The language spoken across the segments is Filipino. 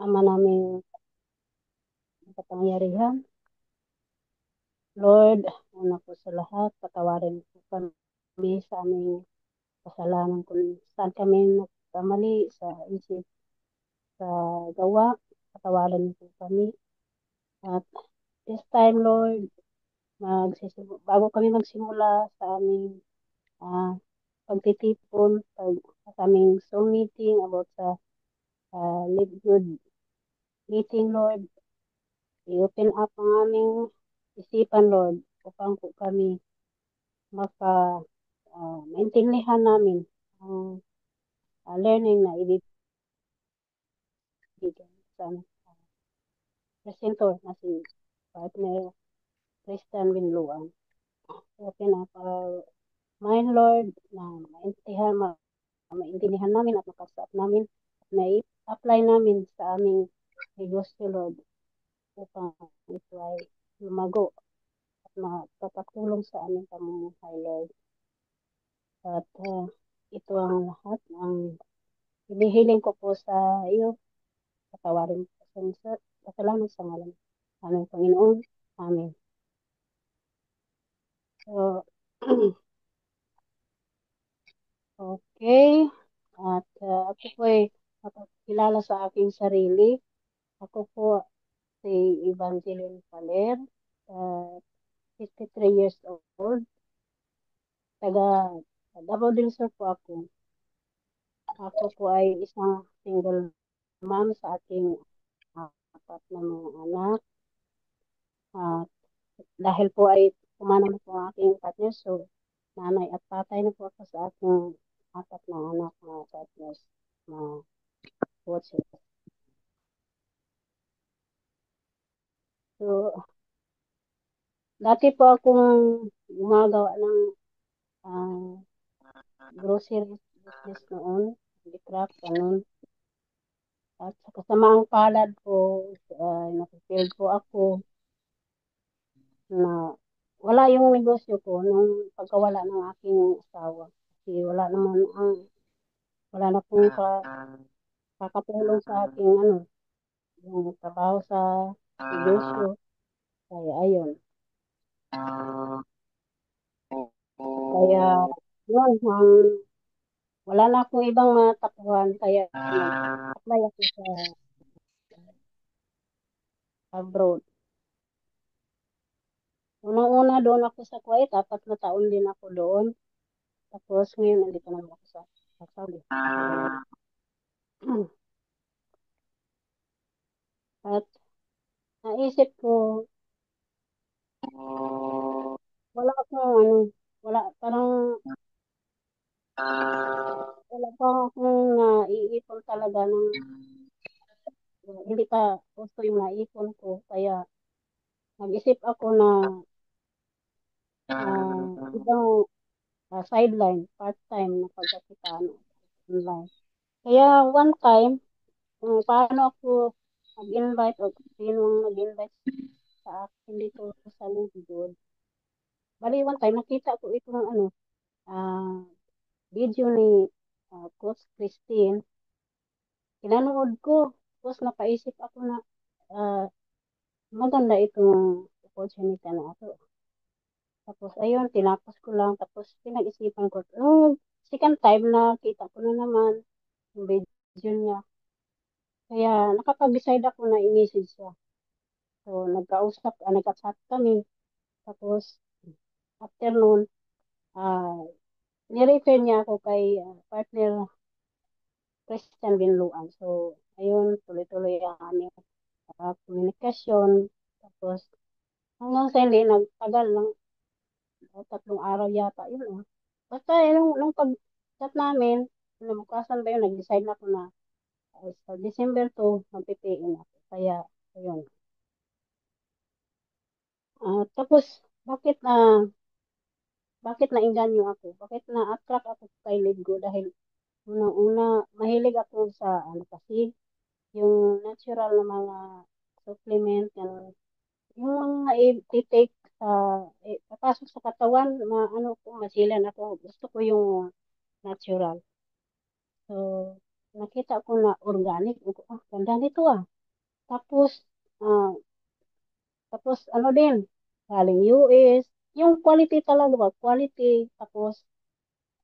Ama naming kapangyarihan, Lord, una po sa lahat, patawarin po kami sa aming kasalanan kung saan kami nagkamali sa isip, sa gawa. Patawarin po kami. At this time, Lord, bago kami magsimula sa aming ah, pagtitipon, sa aming Zoom meeting about sa Live Good meeting, Lord, i-open up ang aming isipan, Lord, upang po kami maka maintindihan namin ang learning na ibibigay sa presenter na si partner Christian Winluan. Open up our mind, Lord, na maintindihan namin at makasap namin at na-apply namin sa aming negosyo, Lord, upang ito ay lumago at makapatulong sa aming pamumuhay, Lord. At ito ang lahat ng hinihiling ko po sa iyo. Patawarin po sa mga kasalanan sa ngalan ng aming Panginoon. Amen. So, okay. At ako po ay mapakilala sa aking sarili. Ako po si Evangeline Paler, uh, 53 years old. Taga Davao del Sur po ako. Ako po ay isang single mom sa aking apat na mga anak. At dahil po ay pumanang po ang aking partner, so nanay at tatay na po ako sa aking apat na anak na partners na coaches. So, dati po akong gumagawa ng ah, grocery business noon, handicraft, ganun. At sa kasamaang palad po, napipild po ako na wala yung negosyo ko nung pagkawala ng aking asawa. Kasi wala na pong kakatulong sa aking yung trabaho sa negosyo. Kaya ayun. Kaya yun, wala na akong ibang matapuhan. Kaya nag-apply ako sa abroad. Unang-una doon ako sa Kuwait, 4 na taon din ako doon. Tapos ngayon, nandito naman ako sa Saudi. At naisip ko, wala akong wala, parang wala pa akong naiipon talaga ng hindi pa gusto yung naipon ko. Kaya nag-isip ako na ibang sideline, part-time na pagkakitaan online. Kaya one time, paano ako nag-invite o sinong nag-invite sa akin dito sa Linggood. Bali, one time, nakita ko itong ah, video ni Coach Christine. Pinanood ko. Tapos napaisip ako na ah, maganda itong opportunity na ito. Tapos ayun, tinapos ko lang. Tapos pinag-isipan ko, second time na kita ko na naman yung video niya. Kaya nakapag-decide ako na i-message siya. So nagka-chat kami. Tapos afternoon, ah nirefer niya ako kay partner Christian Binluan. So ayun, tuloy-tuloy ang aming komunikasyon. Tapos hanggang sa hindi, nagtagal lang, 3 araw yata, yun. Basta nung pag-chat namin, nabukasan ba yun, nag-decide na ako na sa December 2, magpipiin ako. Kaya, ayun. Tapos, bakit nainganyo ako? Bakit na-attract ako kay Lidgo? Dahil una, mahilig ako sa kasi, yung natural na mga supplement, yung mga i-take sa, papasok sa katawan, ko, masilan ako. Gusto ko yung natural. So, nakita ko na organic. Ganda nito. Tapos, ah, tapos ano din, galing US, yung quality talaga ba, quality, tapos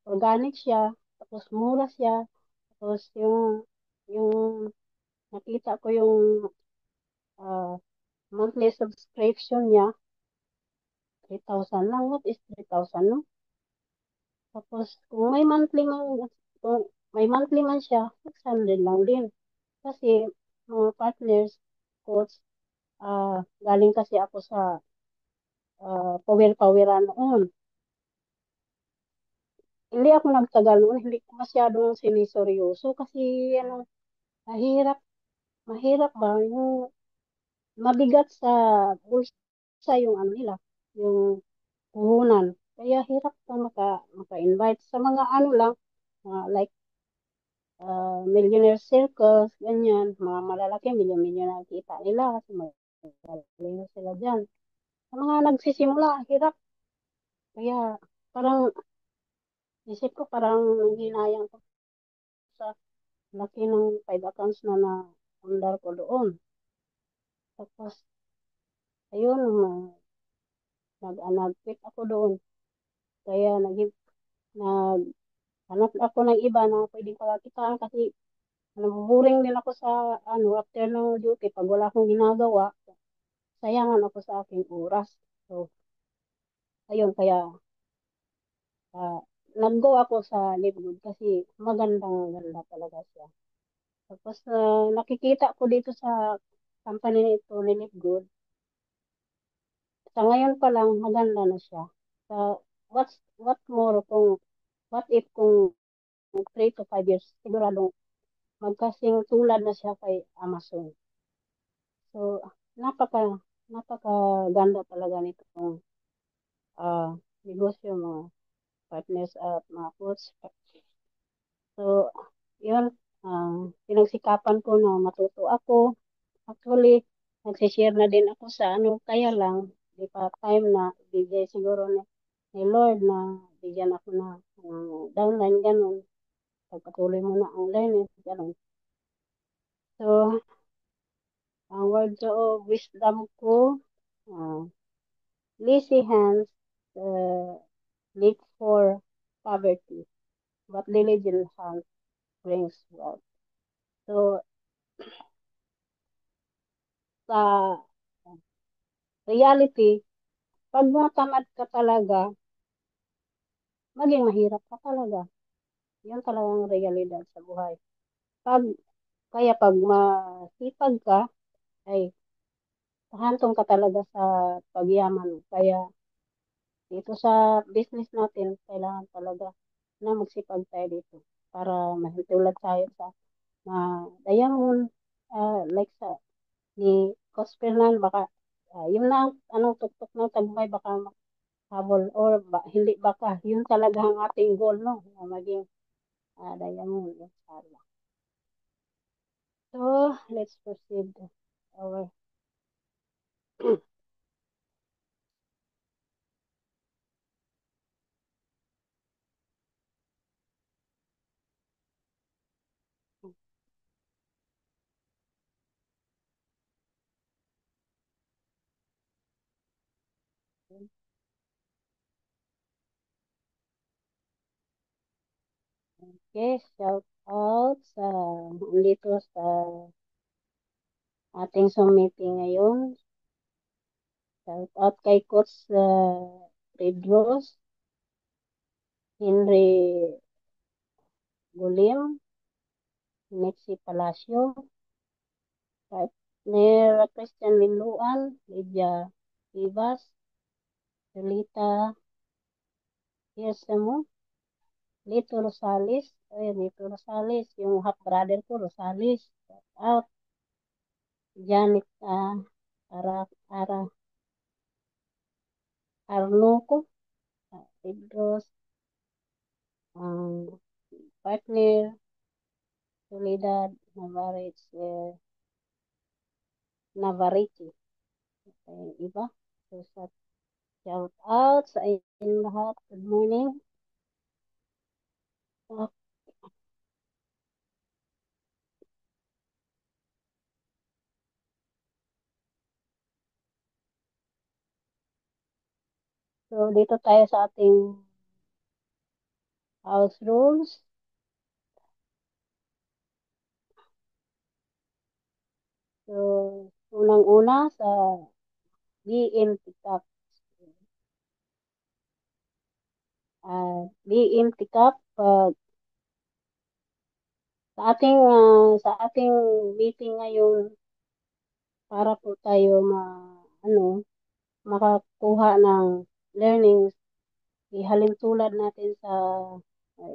organic siya, tapos mura siya, tapos yung nakita ko yung ah, monthly subscription niya, 3,000 lang. What is 3,000, no? Tapos, kung may monthly man siya, 600 lang din. Kasi, mga partners, coach, galing kasi ako sa power-poweran noon. Hindi ako nagtagal noon, hindi ko masyadong siniseryoso kasi, ano, mahirap, mahirap ba, yung mabigat sa bulsa yung ano nila, yung puhunan. Kaya hirap ka maka-invite sa mga ano lang, like millionaire circles, ganyan, mga malalaki, milyon-milyon ang kita nila kasi magaling sila dyan. Sa mga nagsisimula, hirap. Kaya parang isip ko parang nanghinayang ko sa laki ng 5 accounts na under ko doon. Tapos, ayun, nag-quit ako doon. Kaya naghanap ako ng iba na pwedeng pagkakitaan kasi nabuburing din ako sa ano after ng duty pag wala akong ginagawa, sayangan ako sa aking oras. So, ayun kaya uh, nag-go ako sa Livegood kasi magandang ganda talaga siya. Tapos nakikita ko dito sa company nito ni Livegood, sa ngayon pa lang maganda na siya. Sa what more kung what if kung 3 to 5 years siguradong magkasing tulad na siya kay Amazon. So, napaka napaka ganda talaga nitong uh, negosyo, mga partners at mga coach. So, yun, pinagsikapan ko na matuto ako. Actually, nagsishare na din ako sa ano, kaya lang, di pa time na bigay siguro ni Lord na bigyan ako na downline, ganun. Pagpatuloy mo na ang learning, ganun. So, ang words of wisdom ko, uh, lazy hands uh, leap for poverty, but diligent hands brings wealth. So, sa reality, pag matamad ka talaga, maging mahirap ka talaga. Yan talagang realidad sa buhay. Pag, kaya pag masipag ka, ay hantong ka talaga sa pagyaman. Kaya dito sa business natin, kailangan talaga na magsipag tayo dito para mahintulad tayo sa diamond, like sa ni Coach Fernan, baka yun na ang anong tuktok ng tagumpay, baka habol or hindi baka yun talaga ang ating goal, no, na maging diamond. Inshallah. So let's proceed our okay, shout out sa dito sa ating Zoom meeting ngayon. Shout out kay Coach Pedros, Henry Gulim, Nexi Palacio, partner Christian Linluan, Lydia Vivas, Julita Yersamo, Lito Rosales, Lito Rosales, yung half brother ko, Rosales, shout out, Janet Ara, Ara, Arnoco, Pedros, ang partner, Soledad Navarrete, Navarrete, iba. So, shout out sa inyong lahat. Good morning. Uh, dito tayo sa ating house rules. So, unang-una sa BMT Cup. BMT Cup, sa ating meeting ngayon para po tayo ano, makakuha ng learnings, ihalin tulad natin sa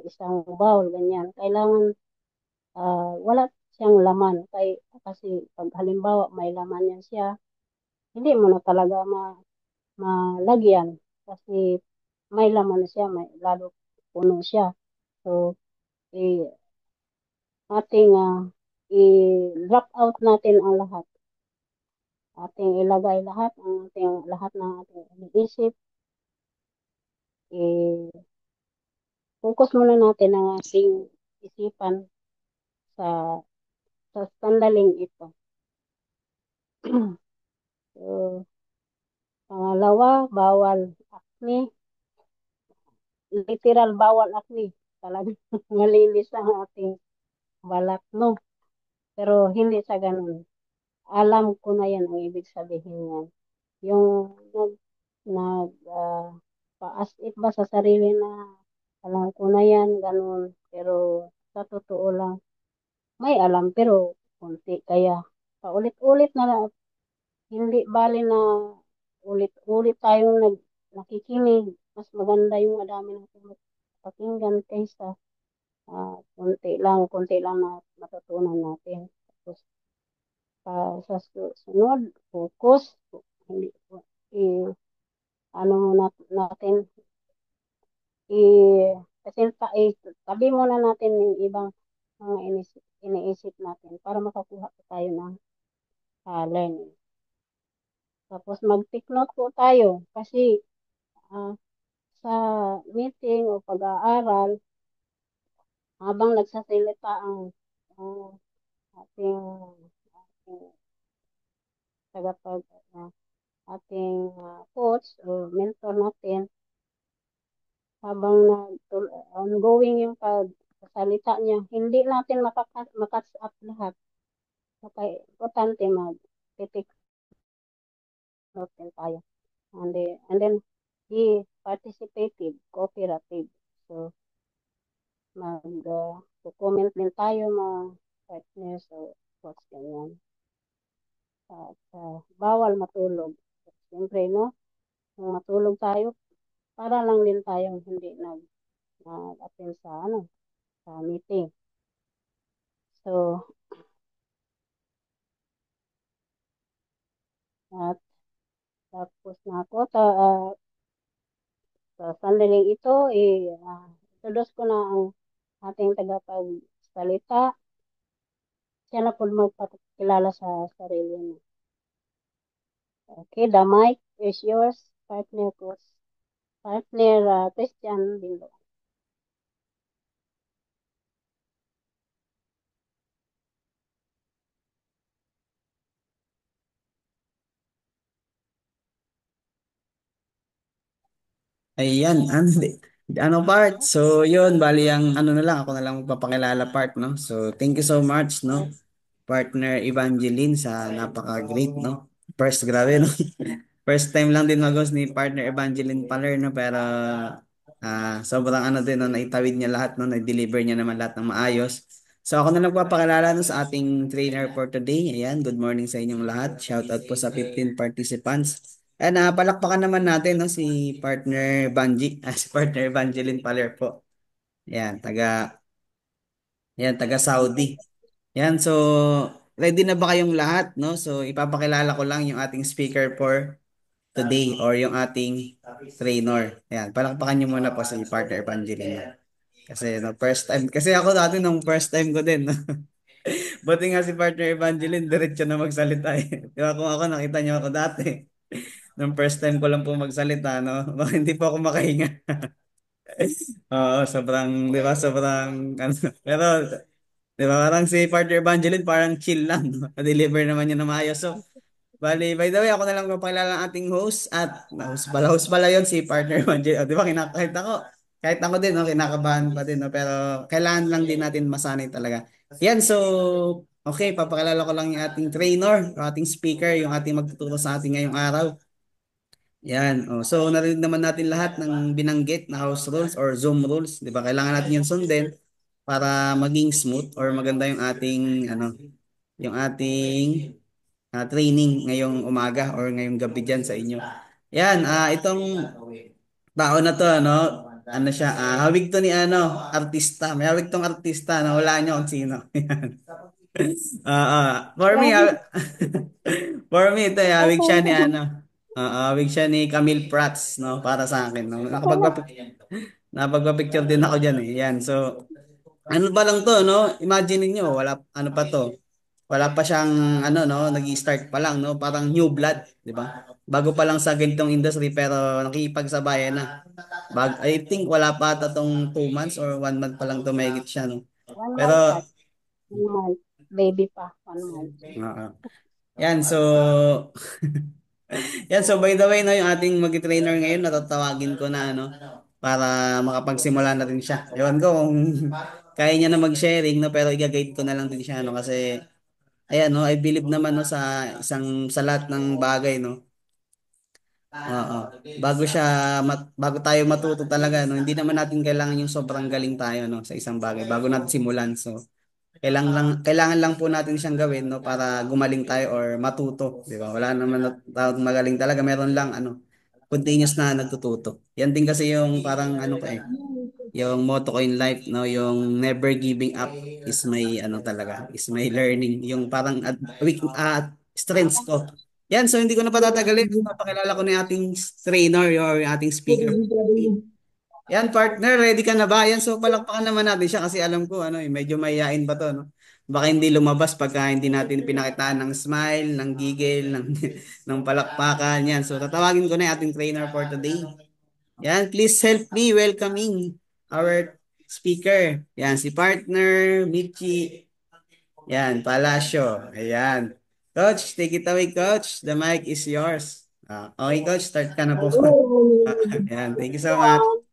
isang bowl, ganyan. Kailangan wala siyang laman. Kasi pag halimbawa may laman yan siya, hindi mo na talaga malagyan kasi may laman na siya, may lalo puno siya. So, i ating i-drop out natin ang lahat. Ating ilagay lahat ng ating iniisip. I-focus muna natin ang ating isipan sa sandaling ito. So, pangalawa, bawal acne. Literal bawal acne. Talagang malinis ang ating balat, no? Pero hindi sa ganun. Alam ko na yan ang ibig sabihin yan. Yung paas-it ba sa sarili na alam ko na yan, ganun. Pero sa totoo lang, may alam pero konti. Kaya paulit-ulit na hindi bali na ulit-ulit tayong nakikinig. Mas maganda yung madami natin pakinggan kaysa konti lang na matutunan natin. Tapos sa sunod, focus, hindi i ano natin i kasi tabi muna natin yung ibang mga iniisip natin para makakuha pa tayo ng learning. Tapos mag-take note po tayo kasi ah, sa meeting o pag-aaral, habang nagsasalita ang ating, ating tagapag uh, ating coach o mentor natin, habang ongoing yung pagsasalita niya, hindi natin makatch up lahat. Kaya importante mag-take note din tayo. And then be participative, cooperative. So, comment din tayo mga partners o what's ganyan. At bawal matulog. Siyempre, no? Kung matulog tayo, para lang din tayong hindi nag-attend sa meeting. So, at tapos na ako. Sa sandaling ito, introduce ko na ang ating tagapagsalita. Siya na po magpakilala sa sarili niya. Okay, the mic is yours, partner ko. Partner Christian Bindo. Ayan, ano part? So, yun, bali ang ano na lang, ako na lang magpapakilala part, no? So, thank you so much, no? Partner Evangeline sa napaka-great, no? First, grabe, no? First time lang din mag ni partner Evangeline Paler, no? Pero, sobrang ano din, no? Naitawid niya lahat, no? Nag-deliver niya naman lahat ng maayos. So, ako na nagpapakilala, no, sa ating trainer for today. Ayan, good morning sa inyong lahat. Shout out po sa 15 participants. And palakpakan naman natin, no, si partner Banji, si partner Evangeline Paler po. Yan, taga Saudi. Yan, so ready na ba kayong lahat, no? So ipapakilala ko lang yung ating speaker for today or yung ating trainer. Yan, palakpakan niyo muna po si partner Evangeline. Kasi no, first time, kasi ako dati nung first time ko din, no? Buti nga si partner Evangeline, diretso na magsalita eh. Di ba kung ako, nakita niyo ako dati. Nung first time ko lang po magsalita, no? Hindi po ako makahinga. Oo, sobrang, di ba, sobrang, ano, pero, di ba, parang si partner Evangeline, parang chill lang, no? Na-deliver naman niya na maayos. So, Bali, by the way, ako na lang magpakilala ng ating host at host pala yun si partner Manjay. O, di ba, kahit ako din, no, kinakabahan pa din, no, pero kailangan lang din natin masanay talaga. Yan, so, okay, papakilala ko lang yung ating trainer, yung ating speaker, yung ating magtuturo sa ating ngayong araw. Yan. Oh. So, narinig naman natin lahat ng binanggit na house rules or Zoom rules. Di ba? Kailangan natin yung sundin para maging smooth or maganda yung ating, yung ating training ngayong umaga or ngayong gabi dyan sa inyo. Yan. Itong tao na to, ano siya, hawig to ni artista. May hawig tong artista na wala niyo kung sino. Yan. For me, Grabe. for me, ito, hawig Okay siya ni lang. hawig siya ni Camille Prats, no, para sa akin. No? Okay lang. Nakapagpa-picture din ako diyan eh. Yan. So, ano pa lang to, no? Imagine niyo, wala ano pa to. Wala pa siyang no, nag-start pa lang, no? Parang new blood, 'di ba? Bago pa lang sa ganitong industry pero nakikipagsabayan na. I think wala pa ata tong 2 months or 1 month pa lang to mahigit siya, no? 1 month Pero, pa. 1 month. Baby pa. 1 month. oo. Yan, so, yan, so by the way, no, yung ating mag-trainer ngayon, natatawagin ko na, para makapagsimula na rin siya. Ewan ko kung kaya niya na mag-sharing, no, pero i-guide ko na lang din siya, no, kasi, ayan, no, I believe naman, no, sa lahat ng bagay, no. Oo. Bago tayo matuto talaga, no, hindi naman natin kailangan yung sobrang galing tayo, no, sa isang bagay, bago natin simulan. So, kailangan lang po natin siyang gawin, no, para gumaling tayo or matuto, di ba? Wala naman na tao magaling talaga, meron lang continuous na nagtututo. Yan din kasi yung parang yung motto ko in life, no, yung never giving up is my talaga, is my learning, yung parang strengths ko. Yan, so hindi ko na patatagalin. Papakilala ko na yung ating trainer or yung ating speaker. Yan, partner, ready ka na ba? Yan, so palakpakan naman natin siya kasi alam ko, medyo mayayain pa to, no? Baka hindi lumabas pagka hindi natin pinakitaan ng smile, ng gigil, ng, ng palakpakan. Yan, so tatawagin ko na yung ating trainer for today. Yan, please help me welcoming our speaker. Yan, si partner, Michi. Yan, Palacio. Ayan. Coach, take it away, Coach. The mic is yours. Okay, Coach, start ka na po. Ayun. Ayan, thank you so much. Everyone.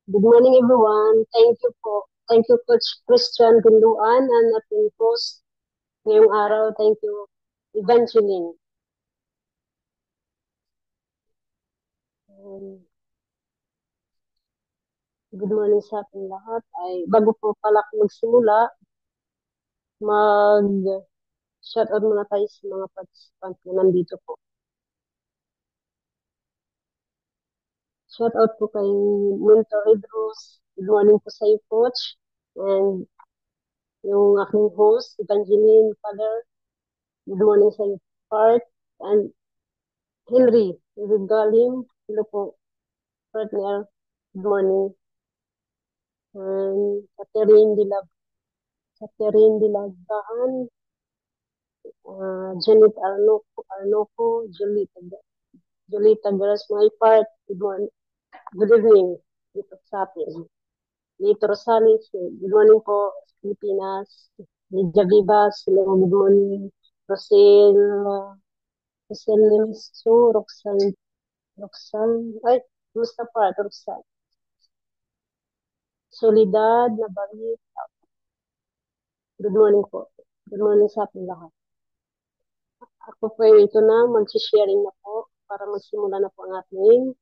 Good morning, everyone. Thank you po. Thank you, Coach Christian Gunduan and ating host ngayong araw. Thank you, Evangeline. Good morning sa ating lahat. Bago po pala ako magsimula, mag-shoutout muna tayo sa mga participant na nandito po. Shoutout po kay Minto Redros. Good morning po sa iyo, Coach. And yung aking host, Evangeline Father. Good morning sa iyo, Part. And Henry Galim. Hello po, partner. Good morning. And Catherine Dilagdaan. Janet Arnoco, Julita Garas, my part. Good morning. Good evening. Dito sa atin. Dito Rosales. Good morning po, Pilipinas. Lydia Vivas. Hello, good morning. Rosel Limso, Roxanne, ay, gusto pa, Roxanne. Solidad, Nabarit. Good morning po. Good morning sa ating lahat. Ako po ito na, mag-sharing na po para magsimula na po ang ating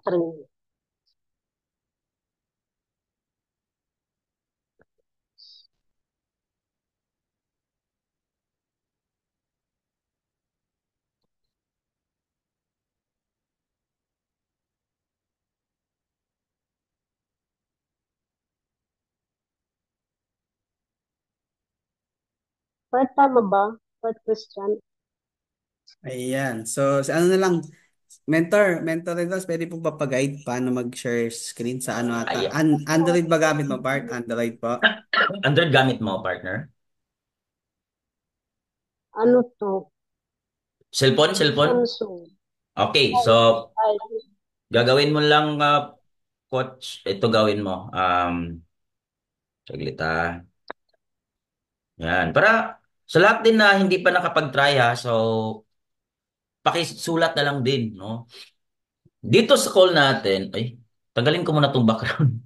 training. Part tama ba? Part Christian? Ayan. So, sa ano na lang, mentor rin tapos pwede po papag-guide paano mag-share screen sa ano ata. Ayan. Android ba gamit mo, part? Android po? Android gamit mo, partner? Ano to? Cellphone? Samsung. Okay, so Ay, gagawin mo lang, coach, ito gawin mo. Saglit. Yan. Sa lahat din na hindi pa nakapag-try ha, so pakisulat na lang din, no? Dito sa call natin, ay, tagalin ko muna tong background.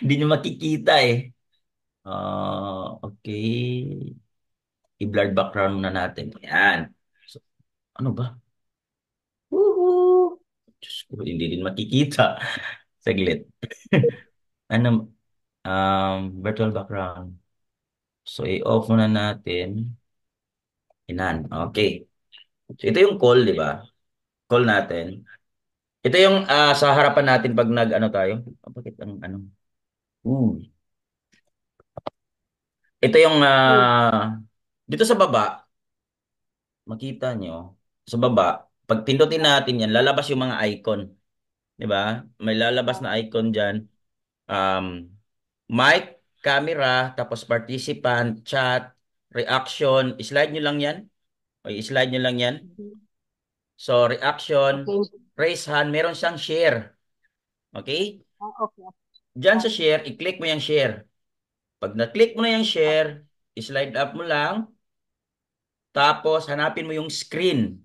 Hindi nyo makikita eh. Okay. I-blurred background muna natin. Yan. So, ano ba? Woohoo! Diyos ko, hindi din makikita. Saglit. Ano, virtual background. So, i-off muna natin. Inan. Okay. So, ito yung call, di ba? Call natin. Ito yung sa harapan natin pag nag-ano tayo. Bakit ang ano? Hmm. Ito yung Hmm. dito sa baba, makita nyo, sa baba, pag pindutin natin yan, lalabas yung mga icon. Di ba? May lalabas Ah, na icon dyan. Um, mic, camera, tapos participant, chat, reaction. Slide nyo lang yan. O, slide nyo lang yan. mhm. So, reaction, Okay. raise hand, meron siyang share. Okay? Okay. Diyan sa Okay. share, i-click mo yung share. Pag na-click mo na yung share, slide up mo lang, tapos hanapin mo yung screen.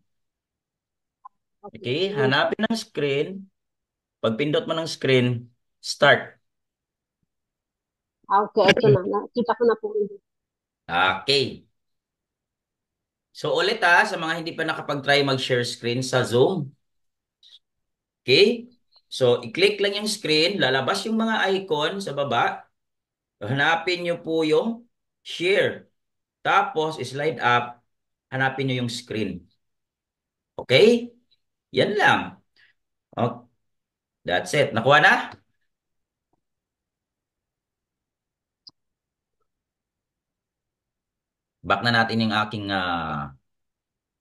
Okay. Okay? Yun po. Hanapin ng screen. Pag pindot mo ng screen, start. Okay, ito na. Nakita ko na po. Okay. So ulit ha, sa mga hindi pa nakapag-try mag-share screen sa Zoom. Okay? So i-click lang yung screen, lalabas yung mga icon sa baba. Hanapin nyo po yung share. Tapos slide up, hanapin nyo yung screen. Okay? Yan lang. Oh, that's it. Nakuha na? Back na natin yung aking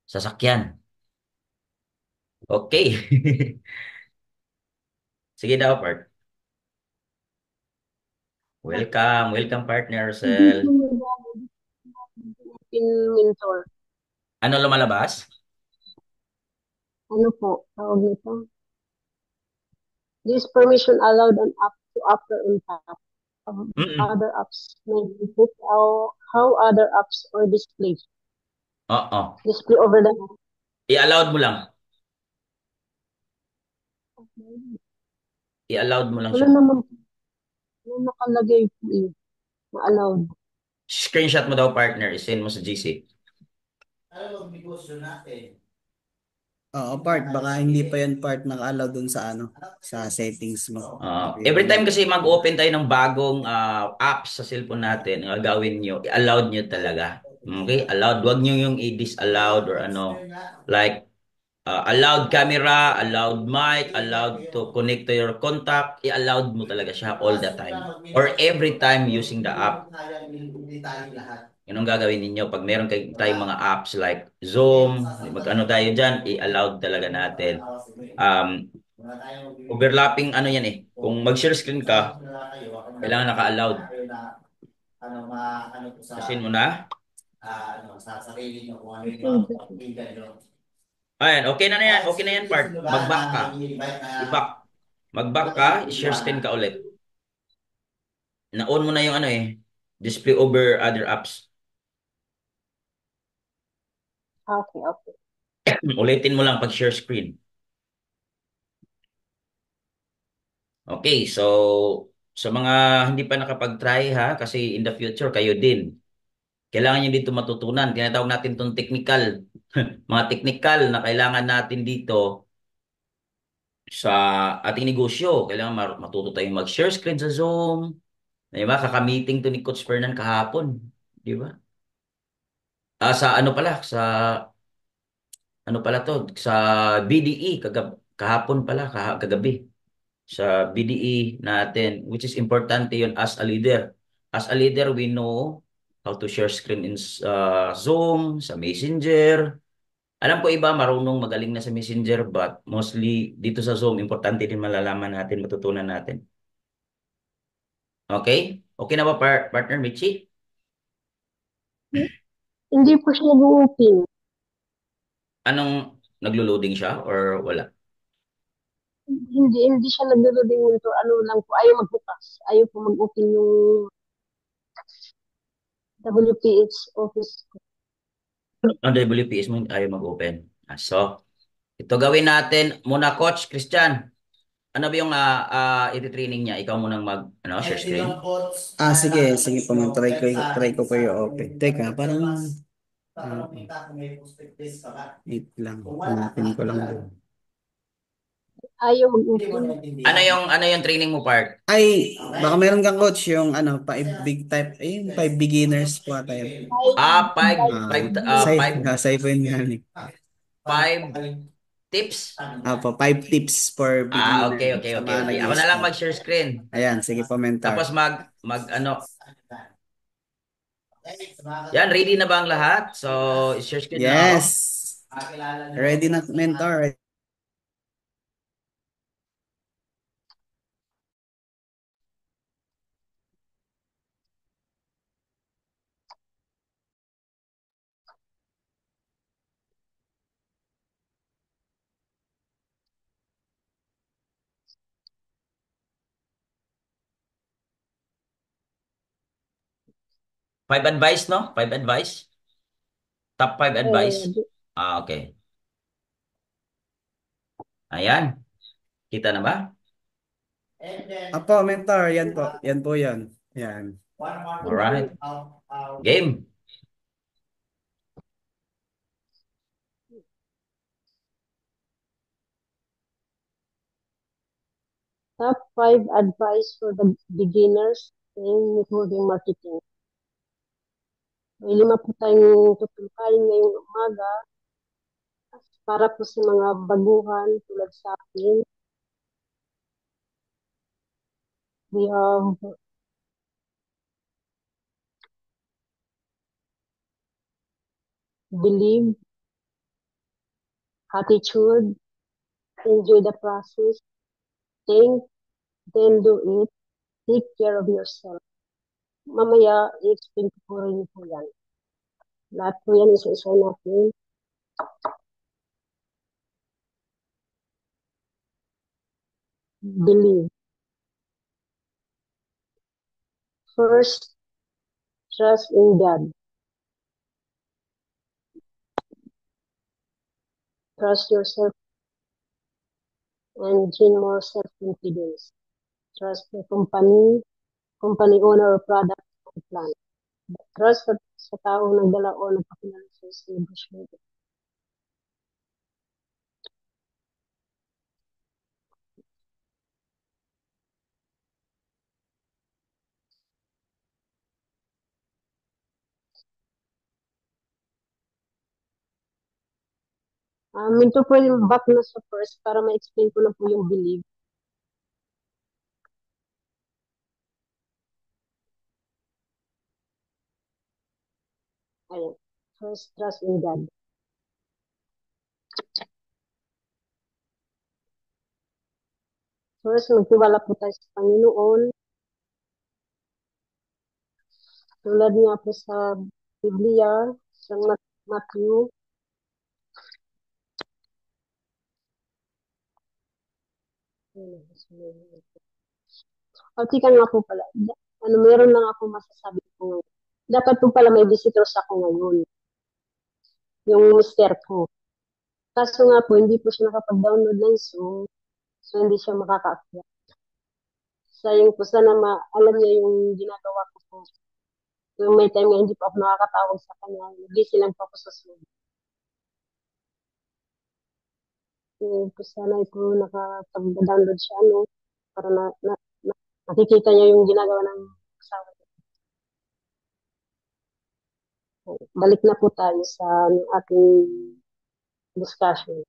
sasakyan. Okay. Sige daw, part. Welcome. Welcome, partner, Hindi po Rosel. mentor. Ano lumalabas? Ano po? Tawag nito? This permission allowed an app to appear on top of Mm-mm. other apps. May input how other apps or Oo. display over the I-allowed mo lang. app. I-allowed mo lang Wala siya. naman po nakalagay po eh, na allowed. Screenshot mo daw, partner. I-send mo sa GC. Oo, part. Baka hindi pa yan part naka-allow dun sa ano, sa settings mo. Every Yung, time kasi mag-open tayo ng bagong apps sa cellphone natin, ang gagawin nyo, i-allowed nyo talaga. Okay? Allowed. Huwag nyo yung i-disallowed or ano. Like, allowed camera, allowed mic, allowed to connect to your contact. I-allowed mo talaga siya all the time. Or every time using the app. Yun ang gagawin ninyo. Pag meron tayong mga apps like Zoom, mag-ano tayo dyan, i-allowed talaga natin. Um, overlapping ano yan eh. Kung mag-share screen ka, kailangan naka-allowed. Kasin mo na. Okay, Ayan, okay na yan. Okay na yan, part. Mag-back ka. I-back. Mag-back ka, i-share screen ka ulit. Na-on mo na yung ano eh. Display over other apps. okay, okay. Ulitin mo lang pag share screen. Okay, so sa mga hindi pa nakapag-try ha, kasi in the future kayo din. Kailangan nyo dito matutunan. Tinatawag natin itong technical. Mga technical na kailangan natin dito sa ating negosyo. Kailangan matuto tayong mag-share screen sa Zoom. Di ba? Kaka-meeting to ni Coach Fernan kahapon. Di ba? Sa ano pala, sa ano pala to, sa BDE, kahapon pala, kagabi. Sa BDE natin, which is importante yun as a leader. As a leader, we know how to share screen in Zoom, sa Messenger. Alam ko iba marunong magaling na sa Messenger, but mostly dito sa Zoom, importante din malalaman natin, matutunan natin. Okay? Okay na ba, partner Michi? Hindi po siya nag-open. Anong naglo-loading siya or wala? Hindi siya naglo-loading monitor. Ano lang po, ayaw magbukas. Ayaw po mag-open yung WPH office. Ang WPS mo ayaw mag-open. So, ito gawin natin muna, Coach Christian. Ano ba yung i-training niya? Ikaw munang share screen. Sige, sige po, try ko po yung open. Teka, parang, wait lang, hanapin ko lang doon. Ayaw mag-open. Ano yung training mo part? Ay, baka meron kang coach yung five big type, yung five beginners po tayo. Five, five, Aside po yun galing. five tips? Five tips for Okay, beginner okay, sa okay, mga okay. Ako na lang nag-i-start. mag-share screen. Ayan, sige po, mentor. Tapos yan, ready na ba ang lahat? So, share screen na ako. Yes. Ready na, mentor. Five advice, no? Five advice? Top five advice? Okay. Ayan. Kita na ba? Apo, mentor, yan po. Yan po yan. Yan. Alright. Game. Top 5 advice for the beginners in networking marketing. May 5 po tayong tutulkayin ngayong umaga para po sa mga baguhan tulad sa akin. We have believe, attitude, enjoy the process, think, then do it, take care of yourself. Mamaya, i-explain ko po rin po yan. Lahat po yan isa-isa natin. Believe. First, trust in God. Trust yourself and gain more self-confidence. Trust the company owner or product or plan. Trust sa taong nagdala o nagpakilala sa negosyo. Minto po yung back na sa first para ma-explain ko na po yung believe. Ayan. First, trust in God. First, magtiwala po tayo sa Panginoon. Tulad nga po sa Biblia, sa Matthew. Tika nga po pala. Meron lang ako masasabi po ngayon. Dapat po pala may visitors ako ngayon. Yung mister ko. Kaso nga po, hindi po siya nakapag-download ng Zoom. So, hindi siya makaka-apply. Sayang po, sana alam niya yung ginagawa ko po. Yung may time nga hindi pa ako nakakatawag sa kanya. Busy lang po ako sa Zoom. Yung po sana po nakapag-download siya, para nakikita niya yung ginagawa ng asawa niya. Balik na po tayo sa ating discussion.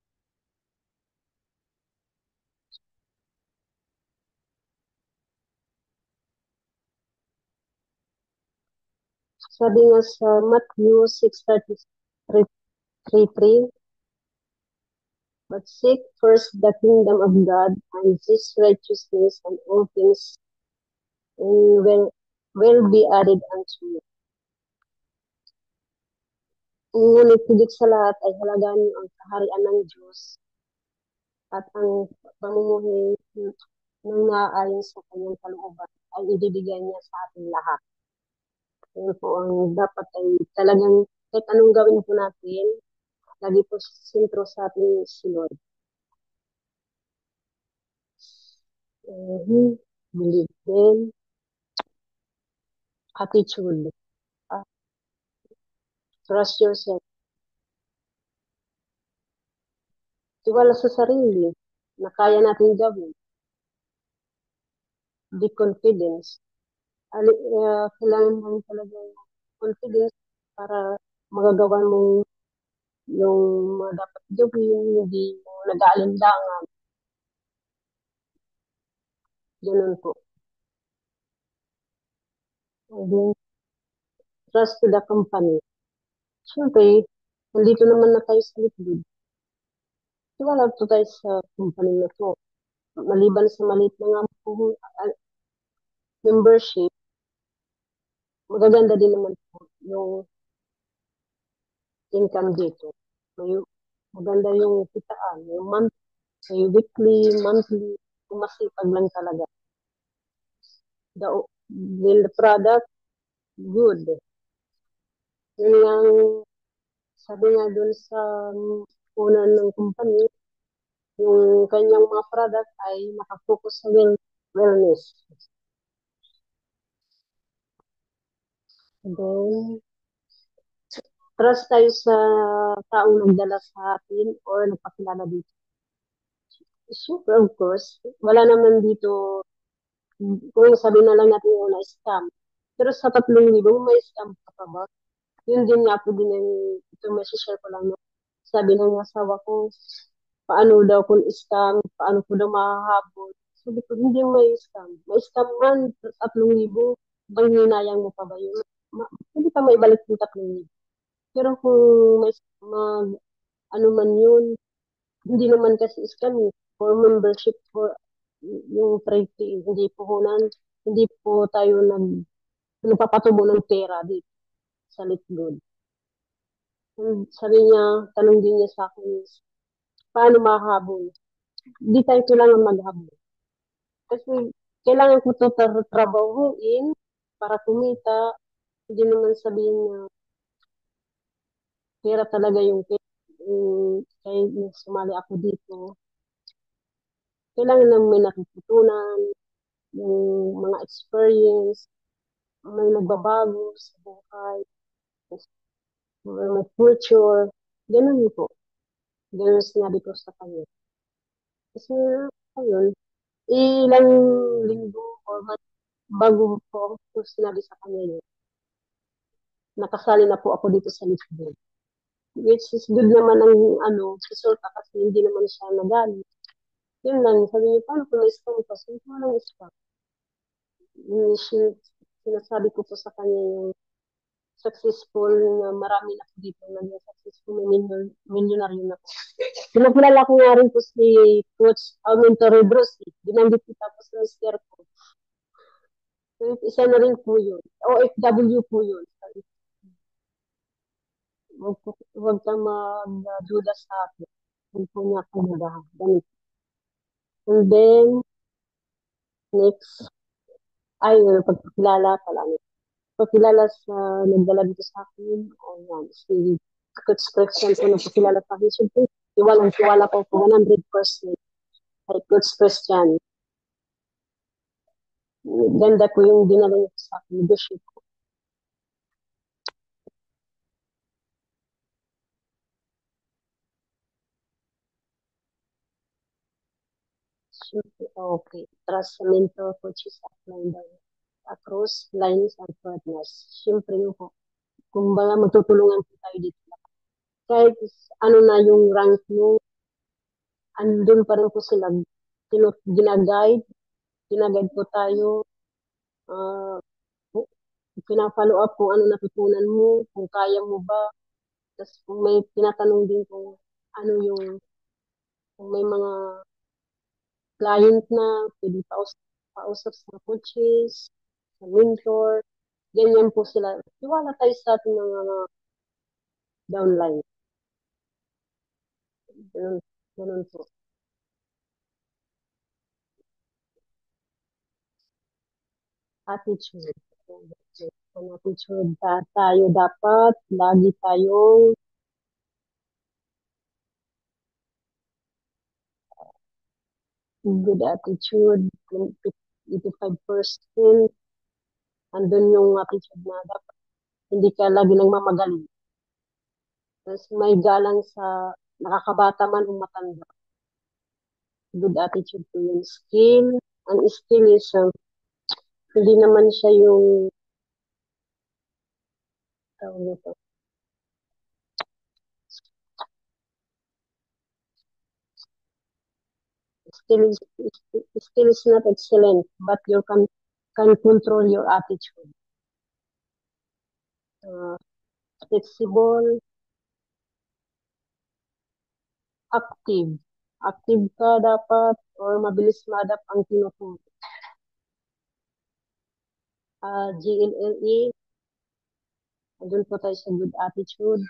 Sabi nga sa Matthew 6:33, but seek first the kingdom of God and His righteousness, and all things will be added unto you. Ngunit higit sa lahat ay halagaan niyo ang kaharian ng Diyos at ang pamumuhay ng naaayon sa kanyang kalooban ay ibibigay niya sa ating lahat. Yun po ang dapat ay talagang kahit anong gawin po natin, lagi po sentro sa ating si Lord. Believe them, attitude, uh, trust yourself, tiwala sa sarili na kaya natin gawin, be confidence. Kailangan mo talaga confidence para magagawa mo yung mga dapat gawin, hindi mo nag-aalinlangan. Ganun po. And then, trust to the company. Siyempre, nandito naman na tayo sa Litbid. Tiwala to tayo sa company na to. Maliban sa maliit na nga po, membership, magaganda din naman po yung income dito. May, maganda yung kitaan, yung may weekly, monthly, masipag lang talaga. The product, good. Yun ang sabi nga dun sa unan ng company, yung kanyang mga product ay nakafocus sa wellness. Then, trust tayo sa taong nagdala sa atin or nagpakilala dito. Super, of course. Wala naman dito, kung sabi na lang natin yung na-scam. Pero sa 3,000, may scam ka pa ba? Yun din nga po din yung, ito may share ko lang. No? Sabi ng asawa ko, paano daw kung scam, paano ko daw mahahabol. Sabi ko, hindi may scam. May scam man, 3,000, bang hinayang mo pa ba yun? Hindi pa maibalik yung 3,000. Pero kung may ano man yun, hindi naman kasi scam eh. For membership, for yung trade fee, hindi puhunan, hindi po tayo nagpapatubo ng pera dito sa Litgood. Sabi niya, tanong din niya sa akin, paano makahabol? Hindi tayo kailangan maghabol. Kasi kailangan ko ito trabahuin para kumita. Hindi naman sabihin na pera talaga yung kaya sumali ako dito. Kailangan lang may natututunan, yung mga experience, may nagbabago sa buhay, may future. Ganun po. Ganun sinabi ko sa kanya. Kasi, ayun, ilang linggo or bago po ako sinabi sa kanya yun, nakasali na po ako dito sa Lisbon. Which is good naman ang resulta kasi hindi naman siya nagalit. Yun lang, sabi niya, paano kung na-scam ka? Sabi ko, walang scam. Sinasabi ko po sa kanya yung successful na marami na po dito na successful na milyonaryo na po. Pinakilala ko nga rin po si Coach Alminto Rebros. Binanggit ko tapos sa Mr. ko. So, isa na rin po yun. OFW po yun. Huwag kang magduda sa akin. Huwag po niya akong nagahan. And then, next, ay, pagkakilala pala. Pagkilala sa nagdala dito sa akin, o yan, si Coach Christian po nagpakilala sa akin. Siyempre, tiwala ko po 100% kay Coach Christian. Ganda po yung dinala niya sa akin, leadership ko. Siyempre, okay. Trust sa mentor, coaches, upline daw. Across lines and partners. Siyempre yun po. Kung baga magtutulungan po tayo dito. Kahit ano na yung rank mo, andun pa rin po sila. Ginaguide po tayo. Uh, Pina-follow up kung ano natutunan mo, kung kaya mo ba. Tapos kung may tinatanong din kung ano yung, kung may mga client na pwede pausap sa coaches, sa mentor, ganyan po sila. Tiwala tayo sa ating mga downline. Ganun, ganun po. Attitude. Ang attitude tayo dapat lagi tayong good attitude, 85%. Andun yung attitude na dapat hindi ka lagi nang mamagaling. Tapos may galang sa nakakabata man o matanda. Good attitude po yung skill. Ang skill is hindi naman siya yung tawag nito. Skill is not excellent, but you can control your attitude. Flexible, active. Active ka dapat or mabilis ma-adapt ang tinuturo. GLLE, andun po tayo sa good attitude.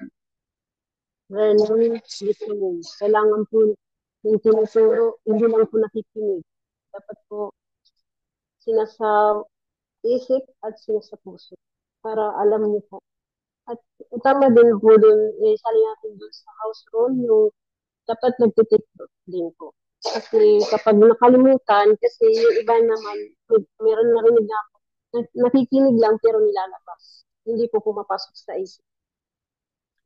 Learning, listening. Kailangan po yung tinuturo, hindi lang po nakikinig. Dapat po sinasa isip at sinasa puso para alam niyo po. At tama din po dun, sali natin dun sa house rule, yung dapat nagtitake din po. Kasi kapag nakalimutan, kasi yung iba naman, meron narinig na ako, nakikinig lang pero nilalabas. Hindi po pumapasok sa isip.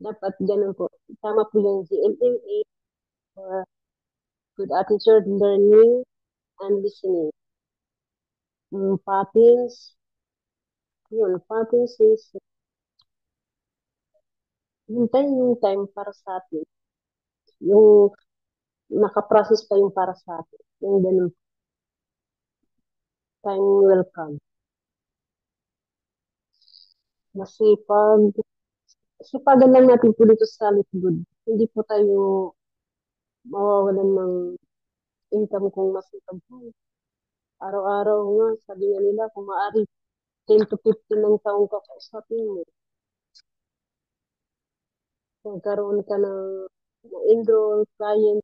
Dapat ganun po. Tama po yung GLMA, good attitude, learning, and listening. Patterns, patterns is hintayin yung time para sa atin. Yung nakaprocess pa yung para sa atin. Yung ganun, time will come. Masipag, sipagan lang natin po dito sa Litgood. Hindi po tayo mawawalan ng income kung masipag po. Araw-araw nga, sabi nga nila, kung maaari, 10 to 15 ng taong kakausapin mo. Magkaroon ka ng enroll, client,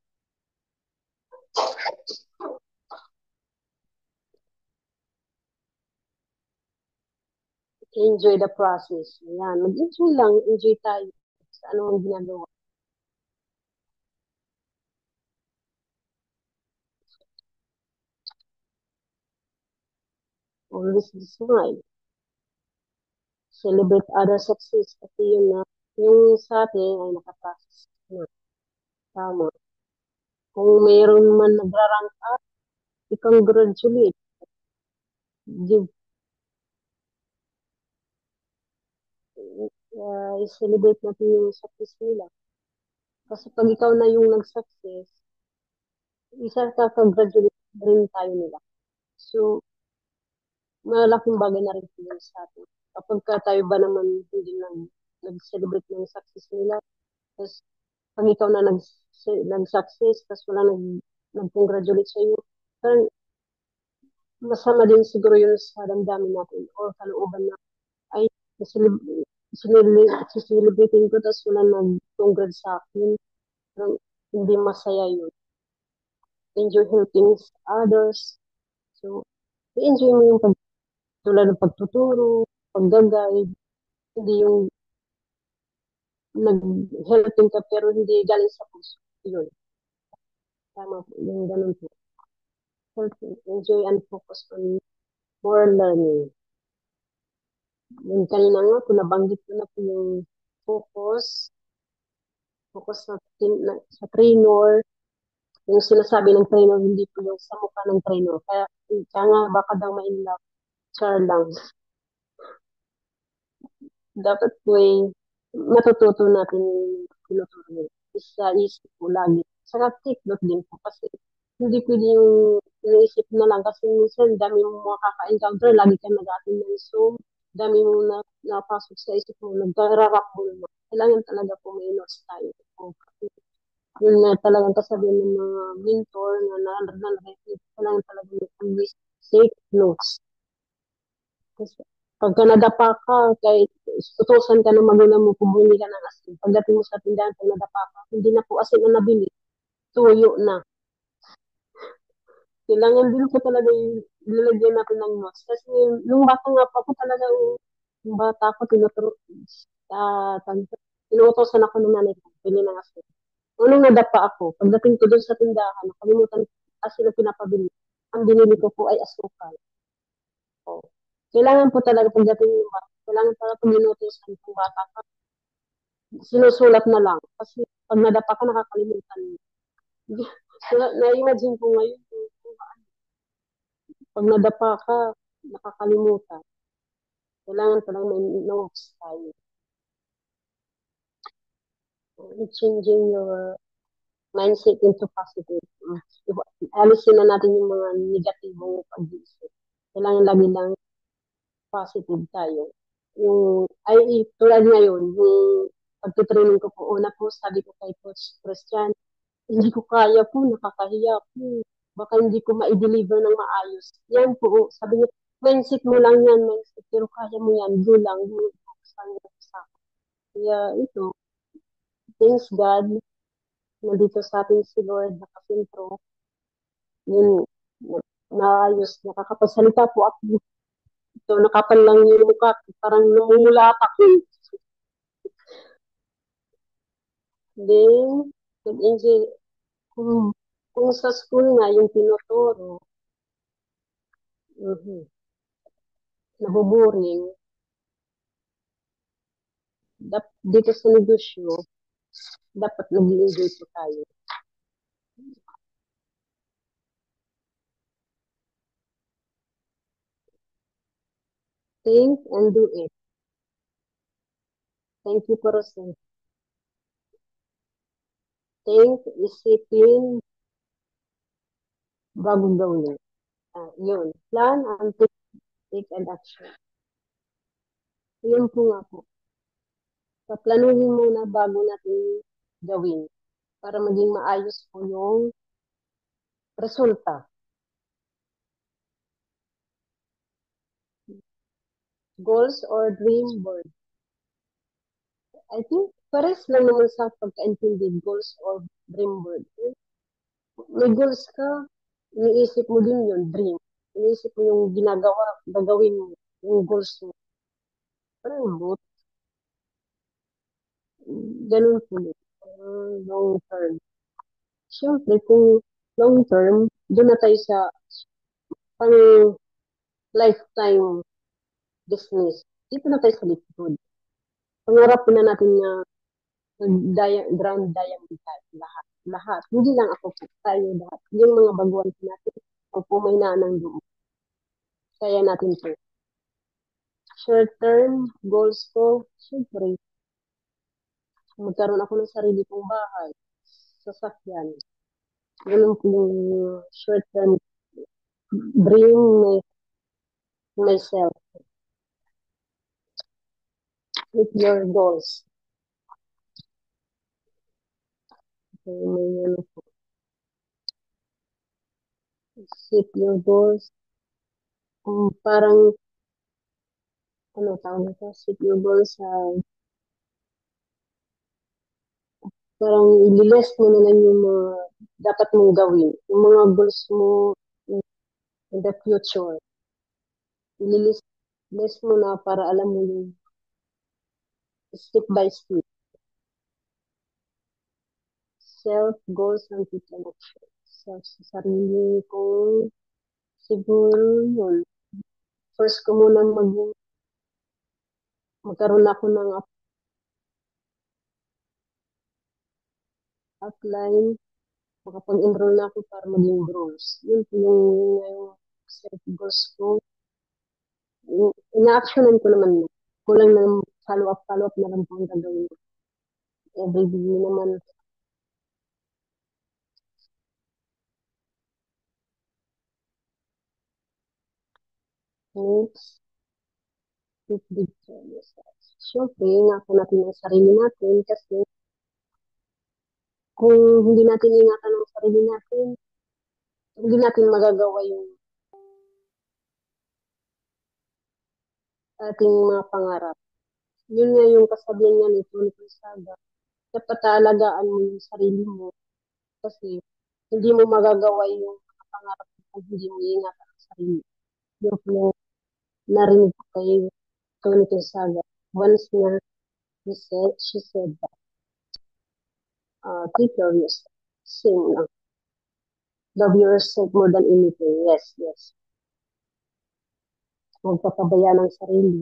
enjoy the process. Ayan, mag-enjoy lang, enjoy tayo sa anong ginagawa. Always smile. Celebrate other success. Kasi yun na, yung sa atin ay nakaprocess na. Tama. Kung mayroon man nagra-rank up, i-congratulate. Give, i-celebrate natin yung success nila. Kasi pag ikaw na yung nag-success, isa ka-congratulate rin tayo nila. So, malaking bagay na rin yun sa atin. Kapag tayo ba naman hindi nag-celebrate ng success nila, tapos pag ikaw na nag-success, tapos wala nag-congratulate sa iyo, parang masama din siguro yun sa damdamin natin o kalooban na, ay, celebrating ko, tapos wala nag-congrats sa akin. Parang hindi masaya yun. Enjoy helping others. So, i-enjoy mo yung tulad ng pagtuturo, pag-guide, hindi yung nag-helping ka pero hindi galing sa puso. Yun. Tama po. Yung ganun po. Helping, enjoy and focus on more learning. Yung kanina nga po, nabanggit ko na po yung focus, focus sa trainer, yung sinasabi ng trainer, hindi po yung sa mukha ng trainer. Kaya nga, baka daw ma-inlove. Char lang. Dapat po matututo natin tinuturo. Isa isip po lagi. Saka take note din po kasi hindi pwede yung iniisip na lang kasi minsan dami mo makaka-encounter, lagi ka nag-attend ng Zoom, dami mo napasok sa isip mo, nagkararapol mo. Kailangan talaga po may notes tayo. Yun na talagang kasabihan ng mga mentor na na-receive, kailangan talaga may take notes. Kasi pagka nadapa ka, kahit utusan ka ng magulang mo, bumili ka ng asin. Pagdating mo sa tindahan, pag nadapa ka, hindi na po asin na nabili, tuyo na. Kailangan din po talaga yung lalagyan natin ng notes. Kasi nung bata nga pa po talaga, Yung bata ko, tinutosan ako ng nanay ko, bili ng asin. Unang nadapa ako, pagdating ko doon sa tindahan, nakalimutan ko asin na pinapabili. Ang binili ko po ay asukal. Oh. Kailangan po talaga pagdating yung bata, kailangan pala pag inutosan yung bata ka, sinusulat na lang. Kasi pag nadapa ka, nakakalimutan mo. Na-imagine ko ngayon, pag nadapa ka, nakakalimutan. Kailangan palang may notes tayo. Changing your mindset into positive. Alisin na natin yung mga negatibong pag-iisip. Kailangan lagi lang positive tayo. Tulad ngayon, yung pagtutraining ko po, una po, sabi ko kay Coach Christian, hindi ko kaya po, nakakahiya po. Baka hindi ko ma-deliver ng maayos. Yan po, sabi niya, mindset mo lang yan, mindset, pero kaya mo yan, do lang, do. Kaya ito, thanks God, nandito sa atin si Lord, nakasintro, yun, naayos, nakakapagsalita po ako. Ito, nakapal lang yung mukha, parang namumulatak. Then, nag-enjoy, kung, kung sa school nga, yung tinuturo, nabuboring, dito sa negosyo, dapat nag-enjoy po tayo. Think and do it. Thank you for listening. Think, isipin, bago gawin. Yun. Plan and take an action. Yun po nga po. Paplanuhin muna bago natin gawin para maging maayos po yung resulta. Goals or dream board. I think pares lang naman sa pagkaintindi, goals or dream board. May goals ka, iniisip mo din yun, dream. Iniisip mo yung gagawin mo, yung goals mo. Parang both. Ganun po yun. Long term. Siyempre, kung long term, doon na tayo sa pang lifetime business. Dito na tayo sa likod. Pangarap na natin na grand diamond tayo. Lahat. Lahat. Hindi lang ako po. Tayo lahat. Yung mga baguhan natin, ang pumayna ng loob. Kaya natin po. Short term goals ko, syempre, magkaroon ako ng sarili kong bahay, sasakyan. Ganun po yung short term dream myself with your goals. Okay, may ano po. Set your goals. Parang, ano tawag nito? Set your goals sa parang ililist mo na lang yung mga dapat mong gawin. Yung mga goals mo in the future. Ililist mo na para alam mo yung step by step. Self-goals and people action. Sa sarili ko, siguro yun. First ko muna magkaroon ako ng outline, makapag-enroll na ako para maging bronze. Yun po yung self-goals ko. Ina-actionan ko naman na. Kulang ng follow-up na lang po ang gagawin ko. Every day naman. Next, with big changes. Siyempre, ingatan natin ang sarili natin kasi kung hindi natin ingatan ang sarili natin, hindi natin magagawa yung ating mga pangarap. Yun nga yung kasabihan nga ni Tony Gonzaga. Dapat alagaan mo yung sarili mo kasi hindi mo magagawa yung mga pangarap mo kung hindi mo ingatan ang sarili. Yung narinig ko kay Community Saga. Once na she said that, 3 years. Same lang. The viewers said more than anything. Yes, yes. Magpapabaya ng sarili.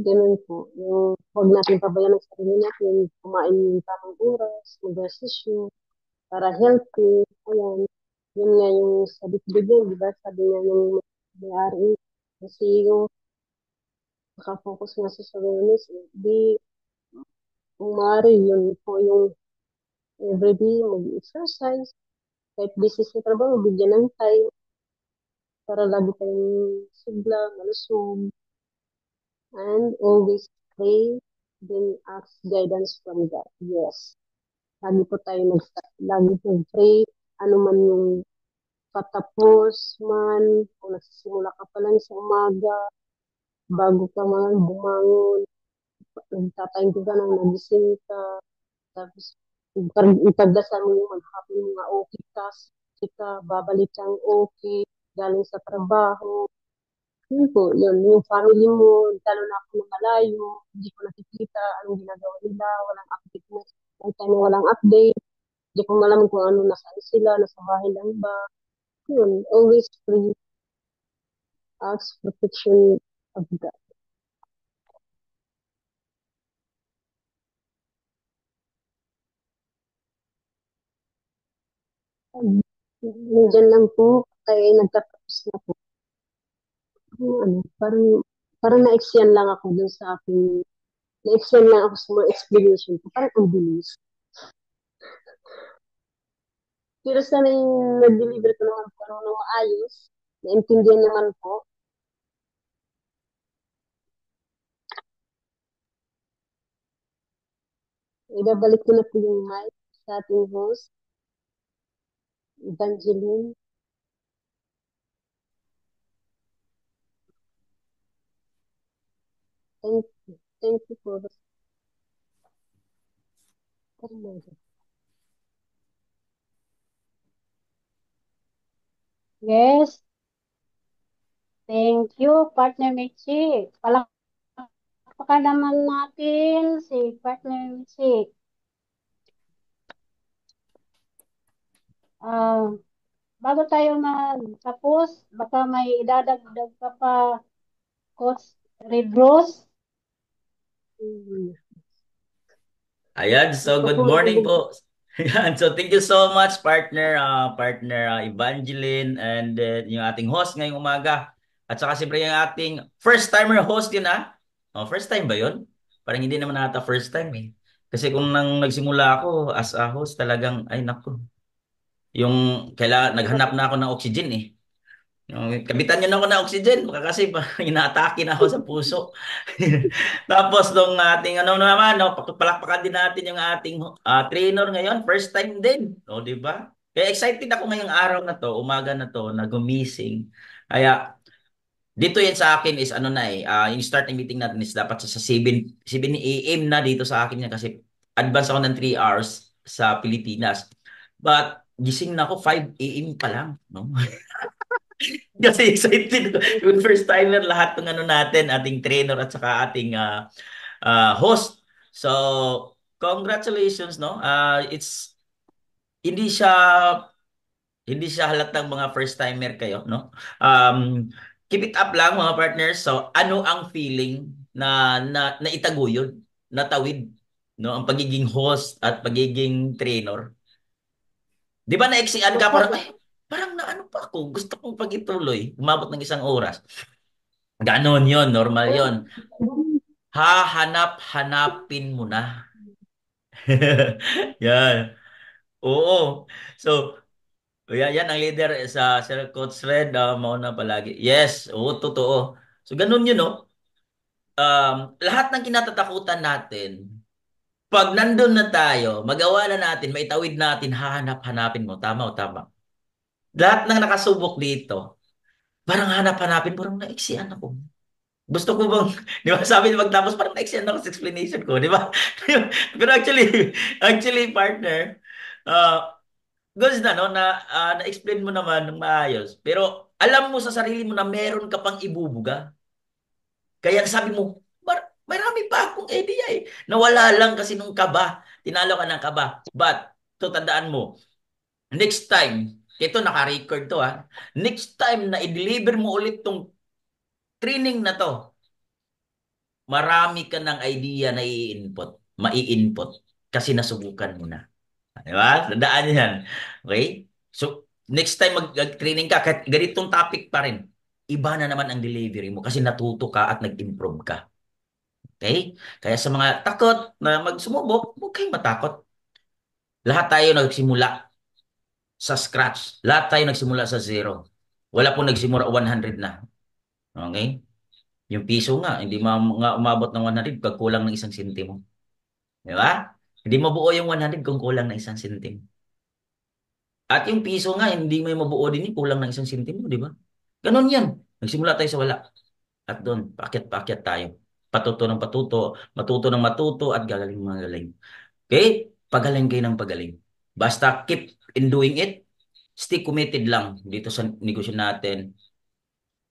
Ganun po. Yung huwag natin pabayaan ng sarili natin, kumain ng tamang oras, mag-exercise, para healthy. Ayan. Yun nga yung sabi ko bigyan, di ba? Sabi nga ng may-ari, kasi yung nakafocus nga sa wellness, di umari yun po yung everyday mag-exercise, kahit busy sa trabaho, bigyan ng time para lagi tayong sigla, malusog, and always pray, then ask guidance from God. Yes. Lagi po tayo lagi po pray, ano man yung patapos man, kung nagsisimula ka pa lang sa umaga, bago ka man bumangon, nagtatayong ka nang nagising ka, tapos ipagdasal mo yung maghapon mo nga okay ka, babalik kang okay, galing sa trabaho. Yun po, yun, yung family mo, lalo na ako na malayo, hindi ko nakikita, anong ginagawa nila, walang update na, walang update, hindi ko malaman kung ano, nasaan sila, nasa bahay lang ba. Yun, always pray, ask protection of God. Nandiyan lang po, kaya nagtatapos na po. Ano, parang na-exyan lang ako dun sa aking, na-exyan lang ako sa mga explanation ko, parang ang bilis. Pero sana yung nag-deliver ko naman po ng maayos, naintindihan naman po. Ibabalik ko na po yung mic sa ating host, Evangeline. Thank you po. Yes, thank you, Partner Mitzi. Palakpakan naman natin si Partner Mitzi. Ah, bago tayo magtapos, baka may idadagdag ka pa, Coach Redros. Ayan, so good morning po. Ayan, so thank you so much partner Evangeline and yung ating host ngayong umaga. At saka siyempre yung ating first timer host yun ah. Oh, first time ba yun? Parang hindi naman nata first time eh. Kasi kung nang nagsimula ako as a host talagang ay nako. Yung kailangan naghanap na ako ng oxygen eh. Kabitan niyo na ako ng oxygen baka kasi inaatake na ako sa puso. Tapos nung ating ano naman, no, palakpakan din natin yung ating trainer ngayon, first time din, no, di ba? Kaya excited ako ngayong araw na to, umaga na to, na gumising. Kaya dito yan sa akin is ano na eh, yung starting meeting natin is dapat sa 7 a.m. na dito sa akin yan kasi advance ako ng 3 hours sa Pilipinas. But gising na ako 5 a.m. pa lang, no? Kasi excited ko. Yung first timer lahat ng ano natin, ating trainer at saka ating host. So, congratulations, no? It's hindi siya hindi siya halatang mga first timer kayo, no? Keep it up lang mga partners. So, ano ang feeling na naitaguyod, natawid, no? Ang pagiging host at pagiging trainer. 'Di ba na-exian ka parang ay, parang na ano pa ako, gusto kong pag-ituloy. Umabot ng 1 oras. Ganon yon, normal yon. Hahanap-hanapin mo na. Yan. Oo. So, yan ang leader sa Sir Coach Red, mauna palagi. Yes, oo, totoo. So, ganun yun, no? Lahat ng kinatatakutan natin, pag nandun na tayo, magawa na natin, maitawid natin, hahanap-hanapin mo. Tama o tama? Lahat ng nakasubok dito, parang hanap-hanapin, parang naiksiyan ako. Gusto ko bang, di ba sabi niya magtapos parang na-extend ako sa explanation ko, di ba? Pero actually partner, uh, goods na no na na-explain mo naman ng maayos. Pero alam mo sa sarili mo na meron ka pang ibubuga. Kaya sabi mo, marami pa akong idea eh. Nawala lang kasi nung kaba. Tinalo ka ng kaba. But, to tandaan mo, next time, ito naka-record to ha, next time na i-deliver mo ulit tong training na to, marami ka ng idea na mai-input kasi nasubukan mo na. Di ba? Tandaan niyo yan. Okay? So, next time mag-training ka, kahit ganitong topic pa rin, iba na naman ang delivery mo kasi natuto ka at nag-improve ka. Okay? Kaya sa mga takot na magsumubok, huwag kayong matakot. Lahat tayo nagsimula sa scratch. Lahat tayo nagsimula sa zero. Wala pong nagsimula 100 na. Okay? Yung piso nga, hindi nga umabot ng 100 pag kulang ng isang sentimo. Di ba? Hindi mabuo yung 100 kung kulang ng isang sentimo. At yung piso nga, hindi mo mabuo din yung kulang ng isang sentimo, di ba? Ganon yan. Nagsimula tayo sa wala. At doon, paakyat-paakyat tayo. Patuto ng patuto, matuto ng matuto, at gagaling ng magaling. Okay? Pagaling kayo ng pagaling. Basta keep in doing it. Stay committed lang dito sa negosyo natin.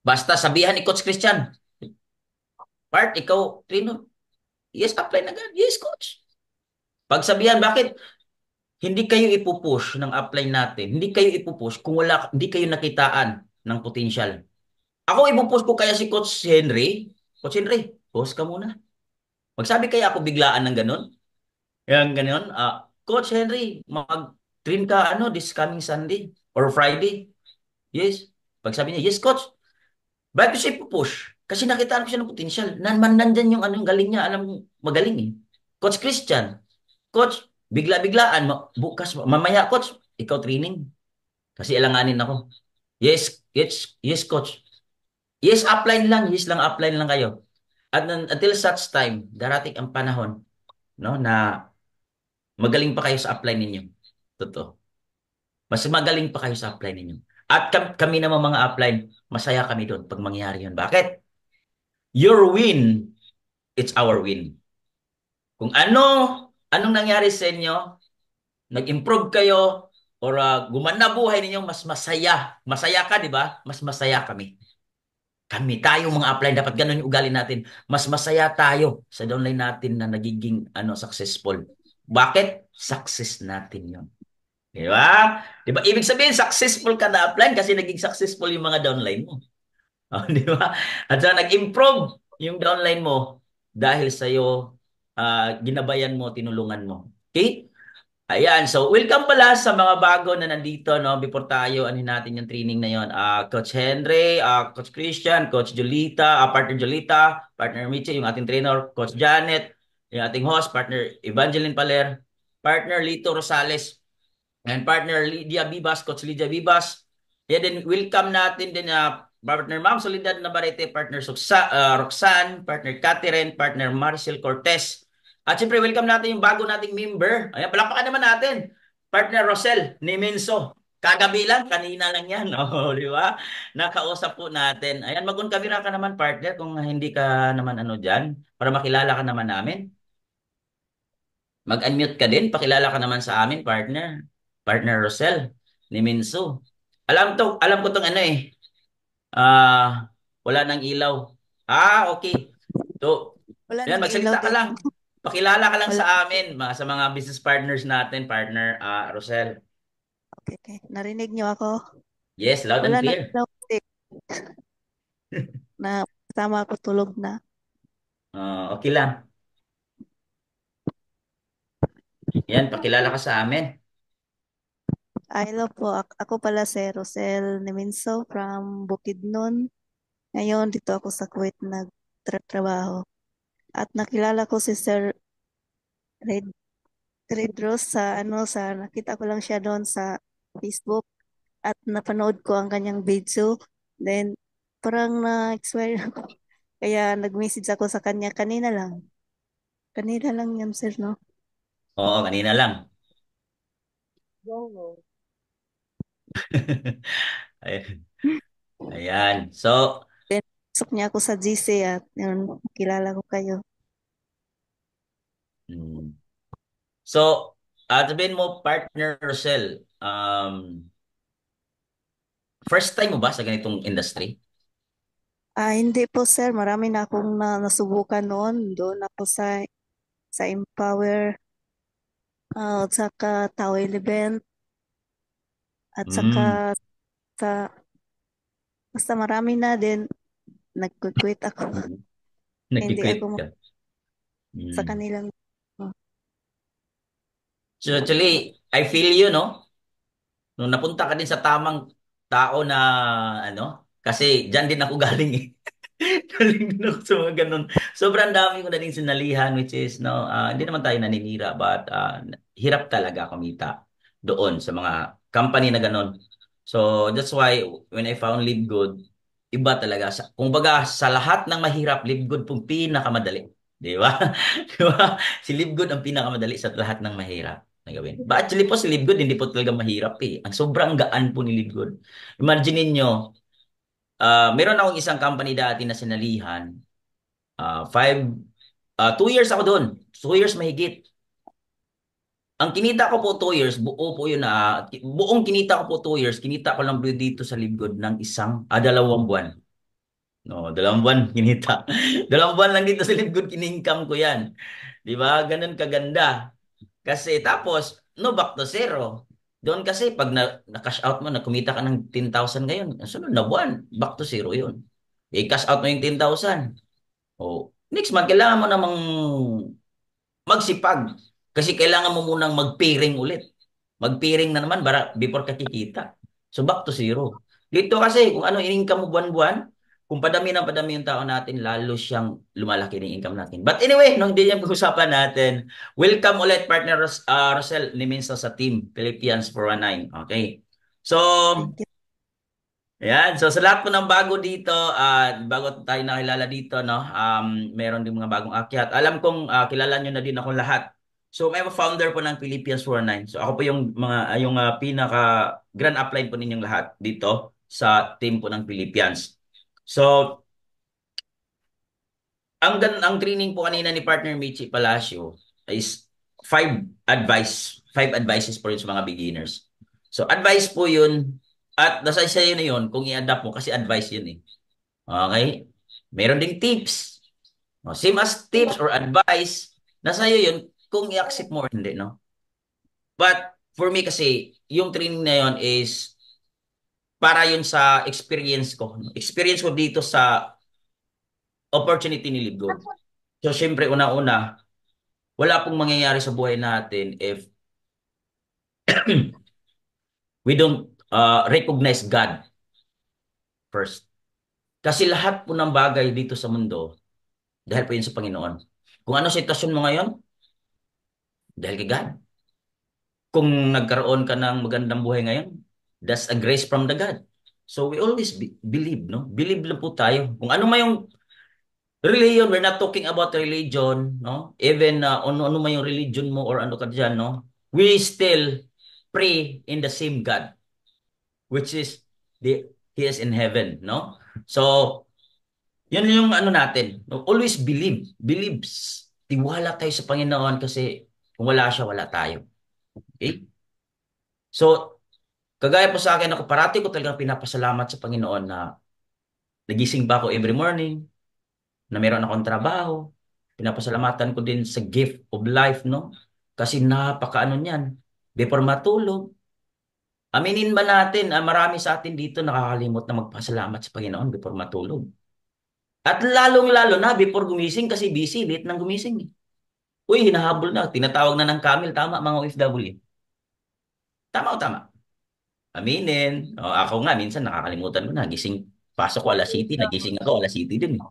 Basta sabihan ni Coach Christian, Part, ikaw, Trino, yes, apply na agad. Yes, Coach. Pagsabihan, bakit? Hindi kayo ipupush ng apply natin. Hindi kayo ipupush kung hindi kayo nakitaan ng potential. Ako ipupush ko kaya si Coach Henry. Coach Henry, post ka muna. Magsabi kaya ako biglaan ng ganun? Yang ganun, Coach Henry, mag-train ka this coming Sunday or Friday. Yes. Pag sabi niya, yes, Coach. Bakit ko siya ipupush? Kasi nakitaan ko siya ng potential. Nandyan yung anong galing niya. Alam mo, magaling eh. Coach Christian, Coach, bigla-biglaan, bukas, mamaya, Coach, ikaw training. Kasi alanganin ako. Yes, yes, yes, Coach. Yes, upline lang. Yes lang, upline lang kayo. At until such time, darating ang panahon, no, na magaling pa kayo sa upline ninyo. Totoo. Mas magaling pa kayo sa upline ninyo. At kami naman mga upline, masaya kami doon pag mangyari yun. Bakit? Your win, it's our win. Kung anong nangyari sa inyo, nag-improve kayo, or gumanda buhay ninyo, mas masaya. Masaya ka, di ba? Mas masaya kami. Kami, tayo mga upline, dapat ganun yung ugali natin. Mas masaya tayo sa downline natin na nagiging successful. Bakit? Success natin yun. Di ba? Di ba? Ibig sabihin, successful ka na upline kasi naging successful yung mga downline mo. Oh, di ba? At saka nag-improve yung downline mo dahil sa'yo, ginabayan mo, tinulungan mo. Okay? Ayan, so welcome pala sa mga bago na nandito, no? Before tayo, natin yung training na yon. Coach Henry, Coach Christian, Coach Julita, Partner Julita, Partner Michi, yung ating trainer, Coach Janet, yung ating host, Partner Evangeline Paler, Partner Lito Rosales, and Partner Lydia Bibas, Coach Lydia Bibas. Yeah, then welcome natin din Partner Ma'am Soledad Navarrete, Partner Roxanne, Partner Catherine, Partner Marcel Cortez. At siyempre, welcome natin yung bago nating member. Ayan, palakpakan naman natin. Partner Rosel Nimenso. Kagabi lang, kanina lang yan. Oh, di ba? Nakausap po natin. Ayan, mag-on camera ka naman, partner, kung hindi ka naman dyan, para makilala ka naman namin. Mag-unmute ka din, pakilala ka naman sa amin, partner. Partner Rosel Nimenso. Alam ko tong wala nang ilaw. Okay. So, Wala yan, nang ilaw magsalita ka din. lang. Pakilala ka lang Wala. sa amin, sa mga business partners natin, partner Rosel. Okay, okay. Narinig niyo ako? Yes, loud and Wala nang clear. ilaw din. Na tama ako, tulog na. Okay lang. Yan, pakilala ka sa amin. Hello po. Ako pala si Rosel Neminso from Bukidnon. Ngayon, dito ako sa Kuwait nagtrabaho. At nakilala ko si Sir Red, Red Rose sa nakita ko lang siya doon sa Facebook at napanood ko ang kanyang video. Then, parang na-expire ako. Kaya nag-message ako sa kanya kanina lang. Kanina lang yan, sir, no? Oo, kanina lang. Go. Ayan. Ayan. So, Then, pasok niya ako sa GC at yun, kilala ko kayo. mm. So, sabihin mo, partner Rosel, first time mo ba sa ganitong industry? Hindi po sir, marami na akong nasubukan noon. Doon ako sa Empower, at saka Towel Event, at saka Mm, sa, basta marami na din. Nag-quit ako. Hindi nag-quit ako ka. sa Mm. kanilang. So actually, I feel you, no? Nung napunta ka din sa tamang tao na ano, kasi diyan din ako galing eh. Galing din ako sa mga ganun. Sobrang dami ko na din sinalihan which is no, hindi naman tayo naninira but hirap talaga kumita doon sa mga company na ganun. So that's why when I found Live Good, iba talaga. Kung baga sa lahat ng mahirap, Live Good pong pinakamadali. Di ba? Di ba? Si Live Good ang pinakamadali sa lahat ng mahirap na gawin. But actually po si Live Good hindi po talaga mahirap eh. Ang sobrang gaan po ni Live Good. Imagine niyo meron akong isang company dati na sinalihan. 2 years ako doon. 2 years mahigit. Ang kinita ko po 2 years, buo po yun na, buong kinita ko po 2 years, kinita ko lang po dito sa Libgod ng 2 buwan. No, 2 buwan kinita. 2 buwan lang dito sa Libgod, kinincome ko yan. Di ba? Ganun kaganda. Kasi tapos, no, back to zero. Doon kasi pag na-cash out mo, na kumita ka ng 10,000 ngayon, ang sunod na buwan, back to zero yun. I-cash out mo yung 10,000. Oh, next month, kailangan mo namang magsipag. Kasi kailangan mo munang mag-pairing ulit. Mag-pairing na naman before ka kikita. So back to zero. Dito kasi, kung ano in-income mo buwan-buwan, kung padami yung tao natin, lalo siyang lumalaki ng income natin. But anyway, no, hindi yan pag-usapan natin. Welcome ulit, partner Rosel Niminsa sa team, Philippines 419. Okay. So, Thank you. ayan, so sa lahat po ng bago dito, bago tayo nakilala dito, no, meron din mga bagong akyat. Alam kong kilala nyo na din ako lahat. So may founder po ng Philippines 49. So ako po yung pinaka grand upline po ninyong lahat dito sa team po ng Philippines. So ang training po kanina ni partner Michi Palacio is five advices po yun sa mga beginners. So advice po yun at nasa isa yun na yun kung i-adapt mo kasi advice yun eh. Okay? Meron ding tips. No, same as tips or advice, nasa iyo yun kung i-accept mo or hindi, no? But for me kasi, yung training na yun is para yun sa experience ko. Experience ko dito sa opportunity ni Live Good. So, syempre, una-una, wala pong mangyayari sa buhay natin if we don't recognize God first. Kasi lahat po ng bagay dito sa mundo, dahil po yun sa Panginoon. Kung ano sitwasyon mo ngayon, dahil kay God. Kung nagkaroon ka ng magandang buhay ngayon, that's a grace from the God. So we always believe, no? Believe lang po tayo. Kung ano man yung religion, we're not talking about religion, no? Even ano man yung religion mo or ano ka dyan, no? We still pray in the same God, which is He is in heaven, no? So, yun yung ano natin. No? Always believe. Believes. Tiwala tayo sa Panginoon kasi kung wala siya, wala tayo. Okay? So, kagaya po sa akin, ako parati ko talagang pinapasalamat sa Panginoon na nagising pa ako every morning, na meron akong trabaho. Pinapasalamatan ko din sa gift of life, no? Kasi napakaano niyan. Before matulog, aminin ba natin, marami sa atin dito nakakalimot na magpasalamat sa Panginoon before matulog. At lalong-lalo na before gumising kasi busy, late nang gumising. Eh. Uy, hinahabol na. Tinatawag na ng camel. Tama, mga OFW. Tama o tama? Aminin. O, ako nga, minsan nakakalimutan ko na. Gising, pasok ko alas city, nagising ako alas city din. Eh.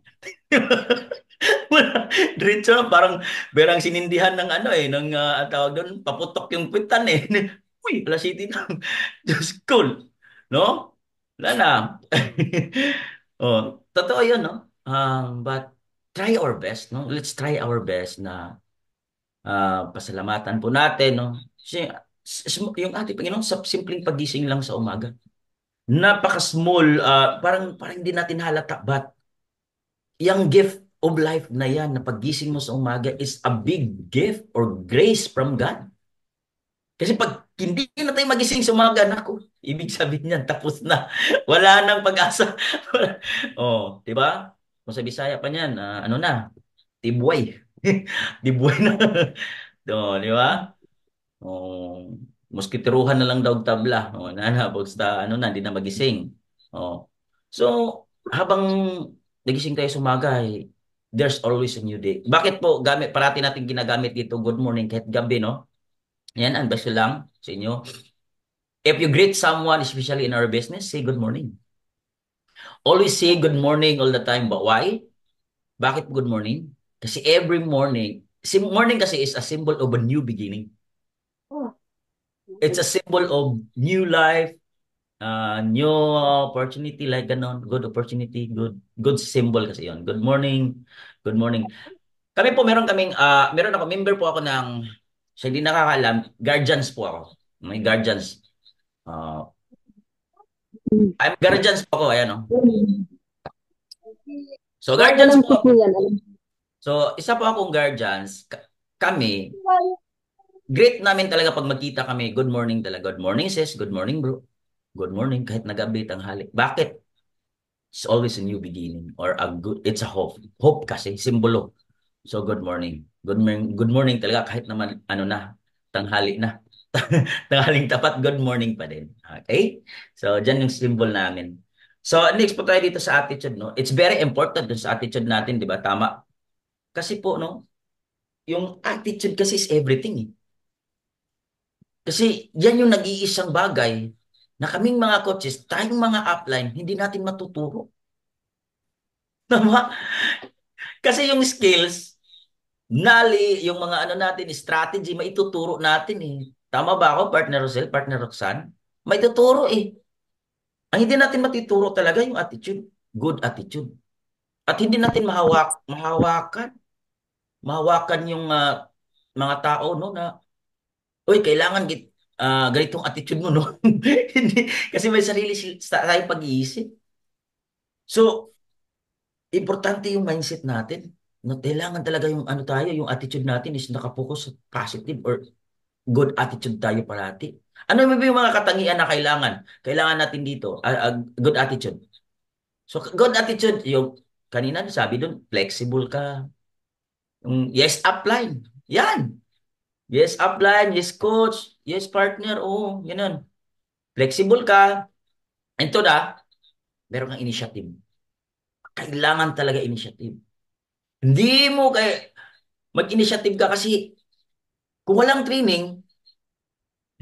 Diretso, parang sinindihan ng ano eh, ng tawag doon, paputok yung kwitan eh. Uy, alas city na. Just cool. No? Wala na. Oh, totoo yun, no? But try our best, no? Let's try our best na pasalamatan po natin, no? Kasi yung ating Panginoon sa simpleng pagising lang sa umaga. Napaka-small, parang hindi natin halata, but yung gift of life na yan, na pagising mo sa umaga is a big gift or grace from God. Kasi pag hindi na tayo magising sa umaga, naku, ibig sabihin niyan, tapos na. Wala nang pag-asa. Oh, di ba? Kung sa Bisaya pa niyan, ano na, tibuay. Tibuay na. Do, di ba? Oh, muskiteruhan na lang daw tabla. Oh, basta ano na, hindi na magising. Oh. So, habang nagising tayo sa umaga, there's always a new day. Bakit po parati natin ginagamit dito good morning kahit gabi, no? Yan, advice ko lang sa inyo. If you greet someone, especially in our business, say good morning. Always say good morning all the time. But why? Bakit good morning? Kasi every morning, morning kasi is a symbol of a new beginning. Oh, It's a symbol of new life, new opportunity, like ganon. Good opportunity, good symbol kasi yon. Good morning, good morning. Kami po, meron ako, member po ako ng, sa hindi nakakalam, guardians po ako. May guardians. Uh, I'm guardians po ako, ayan, oh. So, guardians alam po ko ako. po yan. Alam ko. So, isa po akong guardians. Kami, great namin talaga pag magkita kami. Good morning talaga. Good morning, sis. Good morning, bro. Good morning, kahit nagabi, tanghali. Bakit? It's always a new beginning or it's a hope. Hope kasi, simbolo. So, good morning. Good morning talaga kahit naman, ano na, tanghali na. Tanghaling tapat, good morning pa din. Okay? So, dyan yung symbol namin. So, next po tayo dito sa attitude, no? It's very important dun sa attitude natin, di ba? Tama. Kasi po, no, yung attitude kasi is everything, eh. Kasi yan yung nag-iisang bagay na kaming mga coaches, tayong mga upline, hindi natin matuturo. Tama? Kasi yung skills, yung mga ano natin, strategy, maituturo natin eh. Tama ba ako, partner Rosel, partner Roxanne? Maituturo eh. Ang hindi natin matuturo talaga yung attitude. Good attitude. At hindi natin mahawakan yung mga tao, no, na uy, kailangan ganitong attitude mo, no? Hindi, kasi may sarili tayong pag-iisip. So, importante yung mindset natin. No, kailangan talaga yung ano tayo, yung attitude natin is nakapokus sa positive or good attitude tayo parati. Ano ba yung mga katangian na kailangan? Kailangan natin dito, good attitude. So, good attitude, yung kanina sabi doon, flexible ka. Yes, upline. Yan. Yes, upline. Yes, coach. Yes, partner. Oo, ganun. Flexible ka. And to meron kang initiative. Kailangan talaga initiative. Hindi mo mag-initiative ka kasi kung walang training,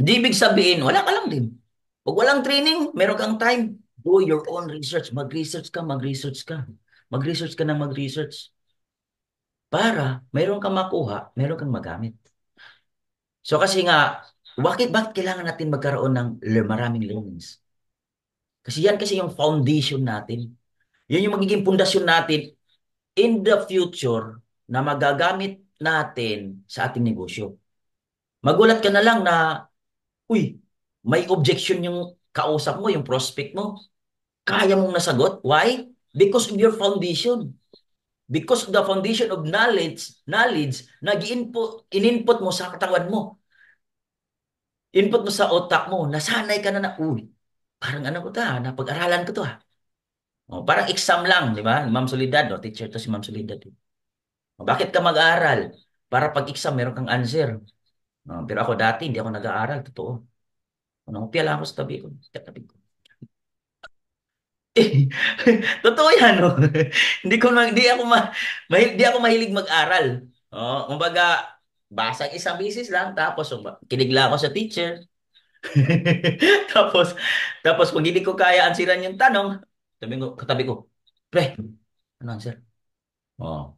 hindi ibig sabihin, wala ka lang din. Pag walang training, meron kang time. Do your own research. Mag-research ka, mag-research ka. Mag-research ka ng mag-research. Para meron kang makuha, meron kang magamit. So kasi nga, bakit kailangan natin magkaroon ng maraming learnings? Kasi yan kasi yung foundation natin. Yan yung magiging pundasyon natin in the future na magagamit natin sa ating negosyo. Magulat ka na lang na, uy, may objection yung kausap mo, yung prospect mo. Kaya mong nasagot. Why? Because of your foundation. Because of the foundation of knowledge na in-input mo sa katawan mo. Input mo sa otak mo, nasanay ka na uy, parang ano ko napag-aralan ko to ha. Oh, parang exam lang, di ba? Ma'am Soledad, no? Teacher to si Ma'am Soledad. Bakit ka mag-aaral? Para pag exam, meron kang answer. Pero ako dati, hindi ako nag-aaral. Totoo. Nangupya lang ako sa tabi ko. Tabi ko. Totoo yan, no? Hindi ako mahilig mag-aral. Oh, kumbaga, basa isang bisis lang, tapos kinigla ako sa teacher. Tapos, tapos pag hindi ko kaya ansiran yung tanong, katabi ko, pre, ano answer? Oh.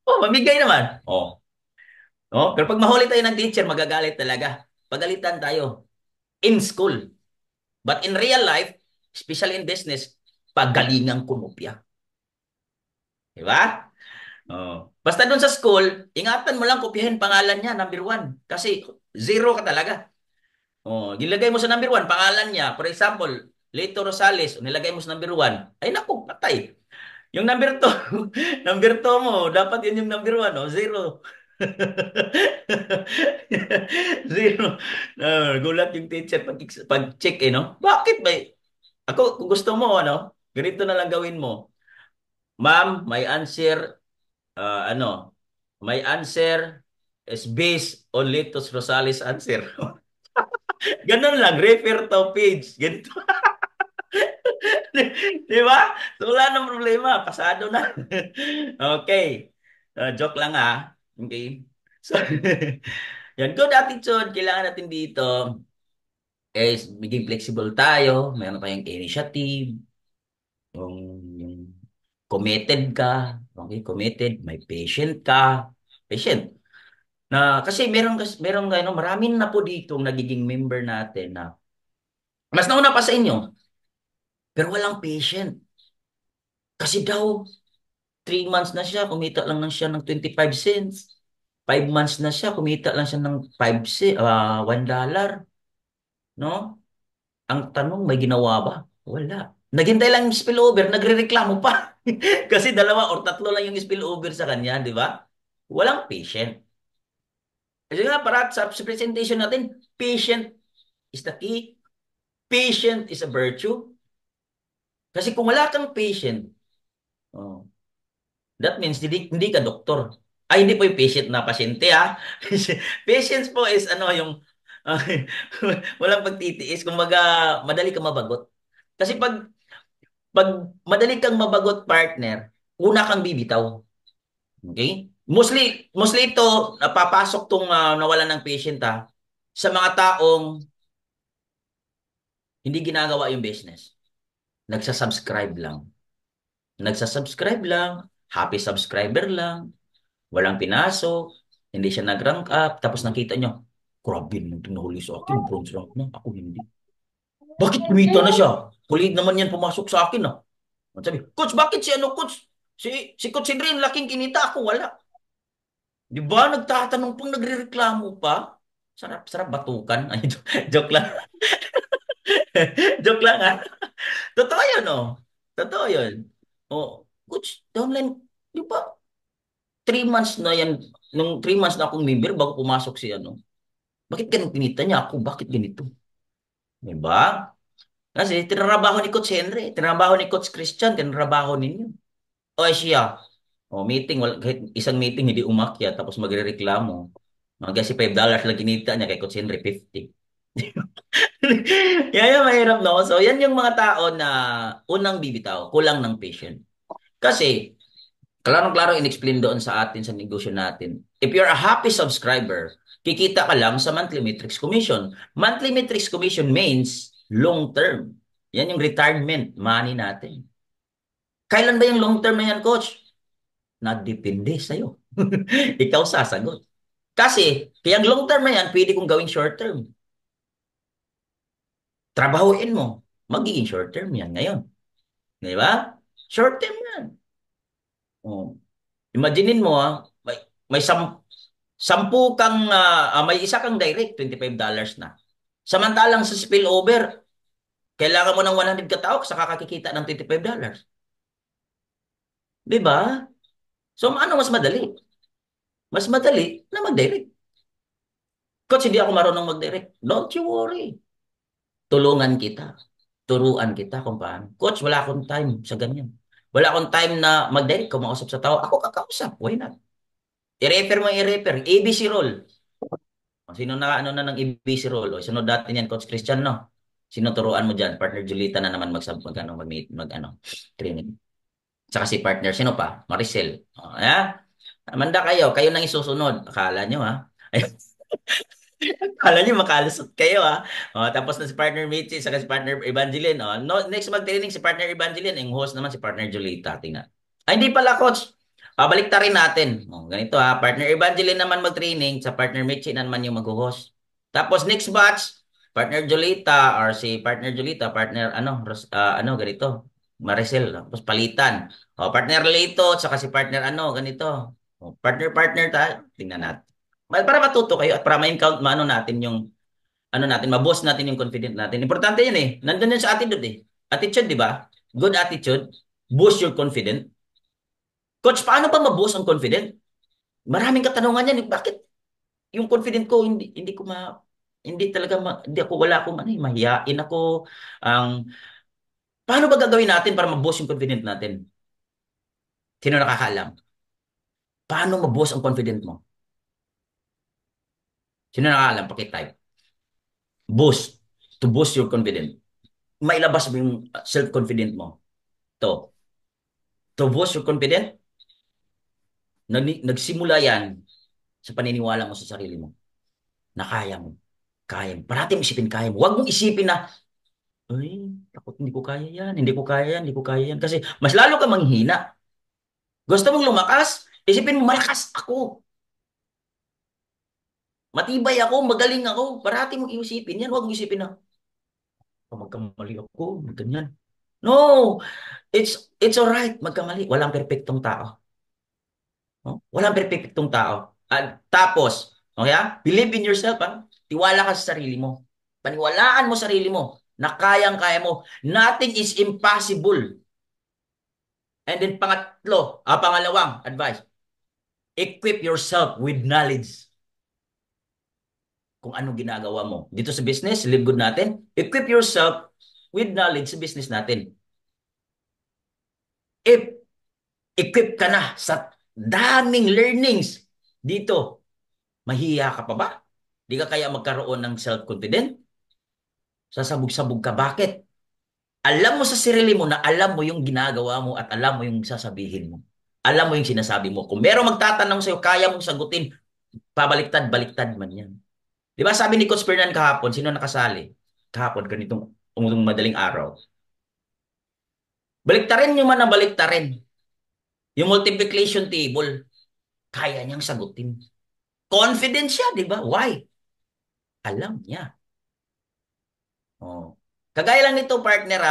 Oh, mamigay naman. Oh. Oh, pero pag mahuli tayo ng teacher, magagalit talaga. Pagalitan tayo in school. But in real life, especially in business, pagalingang kumupya. Di ba? Oh. Basta doon sa school, ingatan mo lang kopyahin pangalan niya, number one. Kasi zero ka talaga. Oh, gilagay mo sa number one, pangalan niya. For example, Leto Rosales, nilagay mo sa number one. Ay naku, patay. Yung number two, number two mo, dapat yun yung number one, oh, zero. Zero. Gulat yung teacher pag check no? Bakit ba? Ako, kung gusto mo, ganito na lang gawin mo. Ma'am, my answer is based on Litos Rosales' answer. Ganun lang, refer to page. Ganito. Di ba? So, wala nang problema. Pasado na. Okay. Joke lang Okay. So, yan. Good attitude. Kailangan natin dito is maging flexible tayo. Mayroon tayong initiative. Yung committed ka. Okay, committed. May patient ka. Patient. Kasi meron marami na po dito nagiging member natin na mas nauna pa sa inyo, pero walang patient. Kasi daw, 3 months na siya, kumita lang lang siya ng 25 cents. 5 months na siya, kumita lang siya ng $1. No? Ang tanong, may ginawa ba? Wala. Naghintay lang yung spillover, nagrereklamo pa. Kasi 2 or 3 lang yung spillover sa kanya, di ba? Walang patient. Kasi nga, para sa presentation natin, patient is the key. Patient is a virtue. Kasi kung wala kang patient, oh, that means hindi ka doktor. Ay, hindi po yung patient na pasyente Patience po is yung uh, walang pagtitiis. Kumbaga, madali kang mabagot. Kasi pag madali kang mabagot, partner, una kang bibitaw. Okay? Mostly ito, napapasok tong nawalan ng patient sa mga taong hindi ginagawa yung business. Nagsasubscribe lang. Nagsasubscribe lang, happy subscriber lang, walang pinasok, hindi siya nag-rank up, tapos nakita nyo, grabe nung tinahuli sa akin, bronze rank na, ako hindi. Bakit kumita na siya? Kulit naman yan pumasok sa akin Sabi, Coach, bakit Coach? Si Coach Adrian, laking kinita, ako wala. Di ba? Nagtatanong pang nagrereklamo pa. Sarap batukan. Ay, joke lang. Joke lang Totoo yun, Totoo yun. Coach, downline, di ba? 3 months na yan, nung 3 months na akong member bago pumasok si Bakit ganun pinita niya ako? Bakit ganito? Diba? Kasi tinrabaho ni Coach Henry, tinrabaho ni Coach Christian, tinrabaho ninyo. O siya, meeting, kahit isang meeting hindi umakyat, tapos magrereklamo. Kasi $5 lang kinita niya kay Coach Henry, 50. Yan yung mahirap, no? So, yan yung mga tao na unang bibitaw, kulang ng patient. Kasi, klarong-klaro in-explain doon sa atin sa negosyo natin. If you're a happy subscriber, kikita ka lang sa monthly matrix commission. Monthly matrix commission means long term. Yan yung retirement money natin. Kailan ba yung long term na yan, coach? Nadepende sa'yo. Ikaw sasagot. Kasi, kaya long term na yan, pwede kong gawing short term. Trabahuin mo. Magiging short term yan ngayon. Di ba? Short term yan. Oh. Imaginein mo may 10 kang may isa kang direct, $25 na. Samantalang sa spillover, kailangan mo ng 100 katao sa kakakikita ng $25. 'Di ba? So ano mas madali? Mas madali na mag-direct. Coach, hindi ako marunong mag-direct. Don't you worry. Tulungan kita. Turuan kita kung paano. Coach, wala akong time sa ganyan. Wala akong time na mag-direct, kumausap sa tao. Ako kakausap. Why not? I-refer mo, i-refer. ABC role. Sino na na ng ABC role? Sunod dati niyan, Coach Christian, no? Sino turuan mo dyan? Partner Julita na naman training. Saka si partner, sino pa? Maricel. Amanda kayo nang isusunod. Akala nyo, Akala nyo makalusot kayo, tapos na si partner Mitzi, saka si partner Evangeline. No, next mag-training si partner Evangeline. Yung host naman si partner Julita. Tingnan. Ay, hindi pala, coach. Pabalik ta rin natin. Ganito partner Evangeline naman mag-training, sa partner Mitzi naman yung mag-host. Tapos next batch, partner Julita or si partner Julita, partner ganito. Maricel, tapos palitan. Partner Lito, saka si partner ganito. Partner tingnan natin. Para matuto kayo at para ma-count natin yung natin, ma-boss natin yung confident natin. Importante yun Nandun yun sa attitude Attitude, di ba? Good attitude, boost your confident. Coach, paano ba ma-boost ang confident? Maraming katanungan yan. Bakit yung confident ko, hindi ko hindi talaga, hindi ako, wala akong ano, mahiyain ako. Ang, paano ba gagawin natin para mag-boost yung confident natin? Sino nakakaalam? Paano mag-boost ang confident mo? Sino nakakaalam? Pakitype. Boost. To boost your confidence. Mailabas mo yung self-confident mo. To. To boost your confidence, nagsimula yan sa paniniwala mo sa sarili mo na kaya mo. Kaya mo. Parati mo isipin kaya mo. Huwag mong isipin na, ay, takot hindi ko kaya yan, hindi ko kaya yan, hindi ko kaya yan. Kasi mas lalo ka manghihina. Gusto mong lumakas, isipin mo, malakas ako. Matibay ako, magaling ako. Parati mong isipin yan. Huwag mong isipin na, magkamali ako, ganyan. No, it's alright, magkamali. Walang perpektong tao. No? Walang perpektong tao. At tapos, okay ha? Believe in yourself ha? Tiwala ka sa sarili mo. Paniwalaan mo sarili mo na kayang-kaya mo. Nothing is impossible. And then pangalawang advice, equip yourself with knowledge. Kung anong ginagawa mo. Dito sa business, live good natin, equip yourself with knowledge sa business natin. If equip ka na sa daming learnings dito, mahiya ka pa ba? Di ka kaya magkaroon ng self-confident? Sasabog-sabog ka. Bakit? Alam mo sa sarili mo na alam mo yung ginagawa mo at alam mo yung sasabihin mo. Alam mo yung sinasabi mo. Kung merong magtatanong sa'yo, kaya mong sagutin, pabaliktad, baliktad man yan. Di ba sabi ni Coach Fernan kahapon, sino nakasali? Kahapon, ganitong madaling araw. Baliktarin nyo man ang baliktarin. Yung multiplication table, kaya niyang sagutin. Confident siya, di ba? Why? Alam niya. Oh. Kagaya lang nito, partner,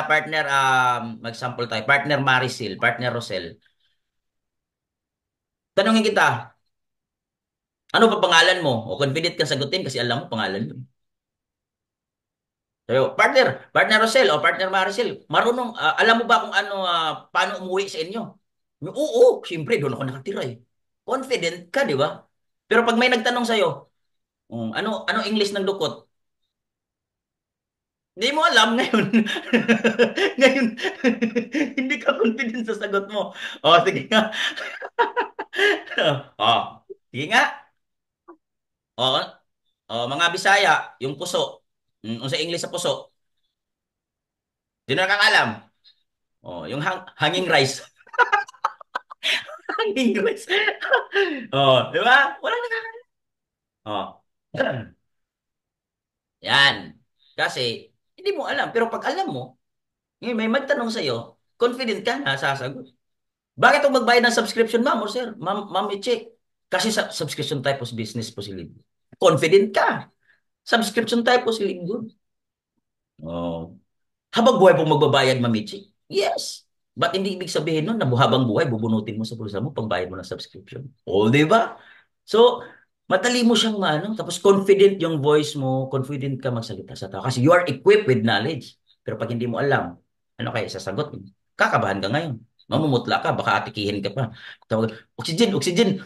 mag-sample tayo. Partner Maricel, partner Rosel. Tanungin kita, ano pa pangalan mo? O confident ka sagutin kasi alam mo pangalan mo. So, partner Rosel o partner Maricel, marunong, alam mo ba kung paano umuwi sa inyo? Oo, siyempre, doon ako nakatira eh. Confident ka, di ba? Pero pag may nagtanong sa'yo, ano English ng dukot? Hindi mo alam ngayon. Ngayon, hindi ka confident sa sagot mo. O, sige nga. O, sige nga. Mga Bisaya, yung puso. Sa English sa puso. Sino nakakalam? Yung hanging rice. Hanging rice. Di ba? Walang nakakalam. Oh. Yan. Kasi, hindi mo alam. Pero pag alam mo, may magtanong sa'yo, confident ka na sasagot. Bakit kung magbayad ng subscription, ma'am or sir? Ma'am, i-check. Kasi sa subscription type of business po si Linggo. Confident ka. Subscription type po si Linggo. Oh. Habang buhay pong magbabayad, Ma'am Ichi? Yes. But hindi ibig sabihin nun na habang buhay, bubunutin mo sa bulsa mo pagbayad mo ng subscription. O, di ba? So, madali mo siyang maano. Tapos confident yung voice mo, confident ka magsalita sa tao. Kasi you are equipped with knowledge. Pero pag hindi mo alam, ano kaya sasagot? Kakabahan ka ngayon. Mamumutla ka, baka atikihin ka pa. Tawag, oxygen, oxygen.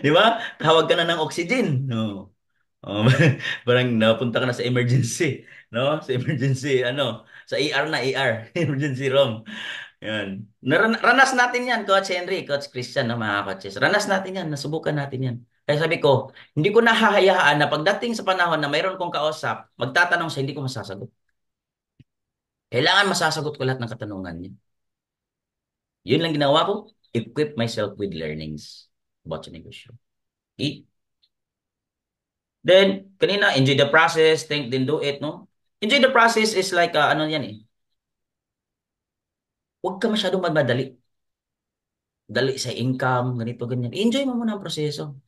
Di ba? Tawag ka na ng oxygen. No. Oh, parang napunta ka na sa emergency, no? Sa emergency, sa ER na, ER, emergency room. Yan. Ranas natin yan, Coach Henry, Coach Christian, no, mga coaches. Ranas natin yan, nasubukan natin yan. Kaya sabi ko, hindi ko nahahayaan na pagdating sa panahon na mayroon kong kausap, magtatanong siya, hindi ko masasagot. Kailangan masasagot ko lahat ng katanungan niya. Yun lang ginawa ko, equip myself with learnings about the negosyo. Okay? Then, kanina, enjoy the process, think, then do it, no? Enjoy the process is like, ano yan eh. Huwag ka masyadong magmadali. Dali sa income, ganito, ganyan. Enjoy mo muna ang proseso.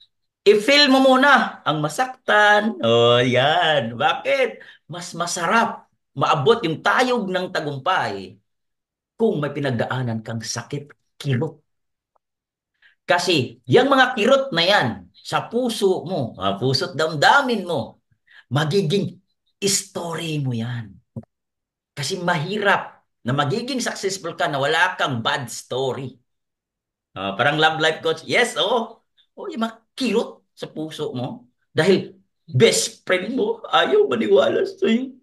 I-feel mo muna ang masaktan. Oh, yan. Bakit? Mas masarap maabot yung tayog ng tagumpay kung may pinagdaanan kang sakit, kirot. Kasi, yung mga kirot na yan, sa puso mo, puso't damdamin mo, magiging story mo yan. Kasi mahirap na magiging successful ka na wala kang bad story. Parang love life coach. Yes, oo. Oh, yung mga kirot sa puso mo. Dahil best friend mo, ayaw maniwala sa'yo.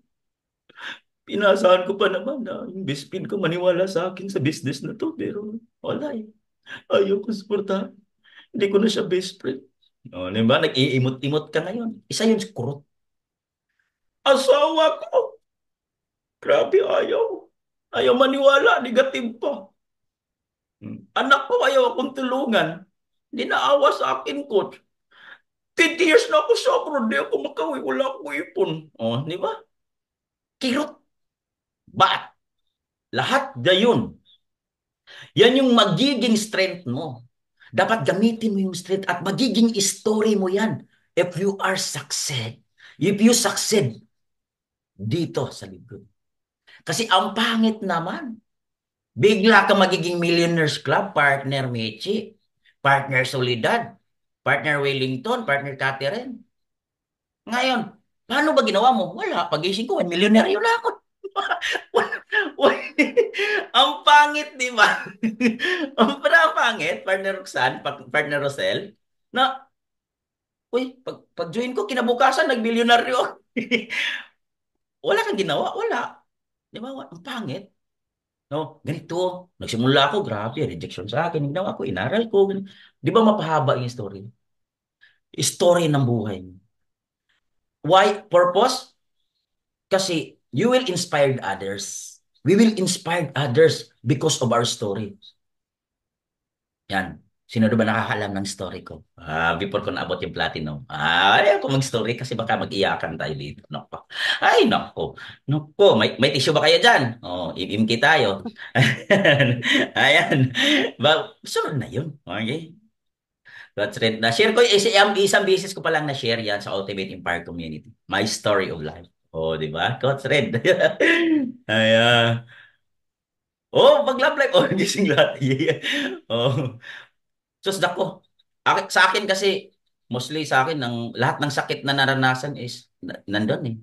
Pinasahan ko pa naman na yung best friend ko maniwala sa akin sa business na to. Pero wala eh. Ayaw ko suportahan. Hindi ko na siya best friend. Di ba? Nag-iimot-imot ka ngayon. Isa yun sa kurot. Asawa ko! Grabe, ayaw. Ayaw maniwala. Negative pa. Anak ko, ayaw akong tulungan. Hindi naawa sa akin, coach. 20 years na ako sa abroad. Di ako makawi. Wala akong ipon. Di ba? Kirot. But, lahat na yun. Yan yung magiging strength mo. Dapat gamitin mo yung strength at magiging story mo yan. If you are succeed. If you succeed dito sa libro. Kasi ang pangit naman. Bigla ka magiging Millionaires Club, partner Michi, partner Solidad, partner Wellington, partner Catherine. Ngayon, paano ba ginawa mo? Wala. Pagising ko, 1 milyonaryo na ako. Ang pangit, di ba? Ang pangit, partner Roxanne, partner Rosel, na, uy, pag-join ko, kinabukasan, nag-milyonaryo. Wala kang ginawa, wala. Di ba? Ang pangit. No, ganito. Nagsimula ako, grabe, rejection sa akin. Ginawa ko, inaral ko. Di ba mapahaba yung story? Story ng buhay. Why? Purpose? Kasi you will inspire others. We will inspire others because of our story. Yan. Sino ba nakakalam ng story ko? Before ko naabot yung platinum. Ayaw ko mag-story kasi baka mag-iyakan tayo dito. Nako. Ay, nako. Nako, may tissue ba kayo dyan? Imimki tayo. Ayan. Sunod na yun. Okay? That's it. Na-share ko, isang business ko pa lang na-share yan sa Ultimate Empire Community. My story of life. Di ba? Coach Red. Ayan. Pag love life, gising lahat. Yeah. Oh. Sus, dako. Sa akin kasi, mostly sa akin, lahat ng sakit na naranasan is nandun eh.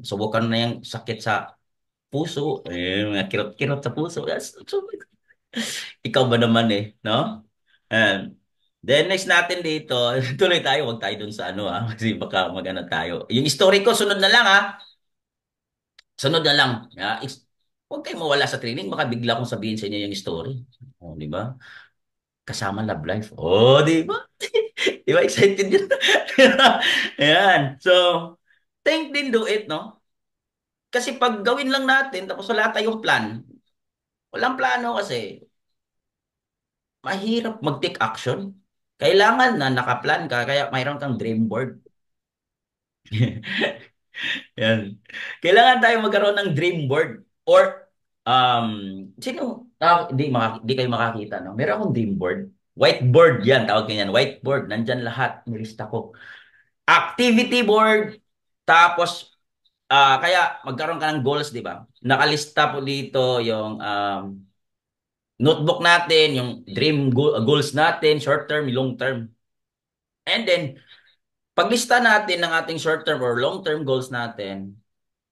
Subukan na yung sakit sa puso, mga kirot-kirot sa puso. Ikaw ba naman eh, no? And then next natin dito, tuloy tayo, wag tayo dun sa ano kasi baka magano tayo. Yung story ko, sunod na lang Sunod na lang. Huwag kayong mawala sa training, baka bigla kong sabihin sa inyo yung story. Di ba? Kasama love life. Di ba? Di ba? Excited yun. Ayan. So, think din do it, no? Kasi pag gawin lang natin, tapos wala tayong plan, walang plano kasi, mahirap mag-take action. Kailangan na nakaplan ka, kaya mayroon kang dream board. Yan. Kailangan tayo magkaroon ng dream board. Or, di kayo makakita, no? Meron akong dream board. Whiteboard, yan, tawag ganyan. Whiteboard, nandyan lahat, nilista ko. Activity board, tapos, kaya magkaroon ka ng goals, di ba? Nakalista po dito yung notebook natin, yung dream goals natin, short term, long term. And then, paglista natin ng ating short term or long term goals natin,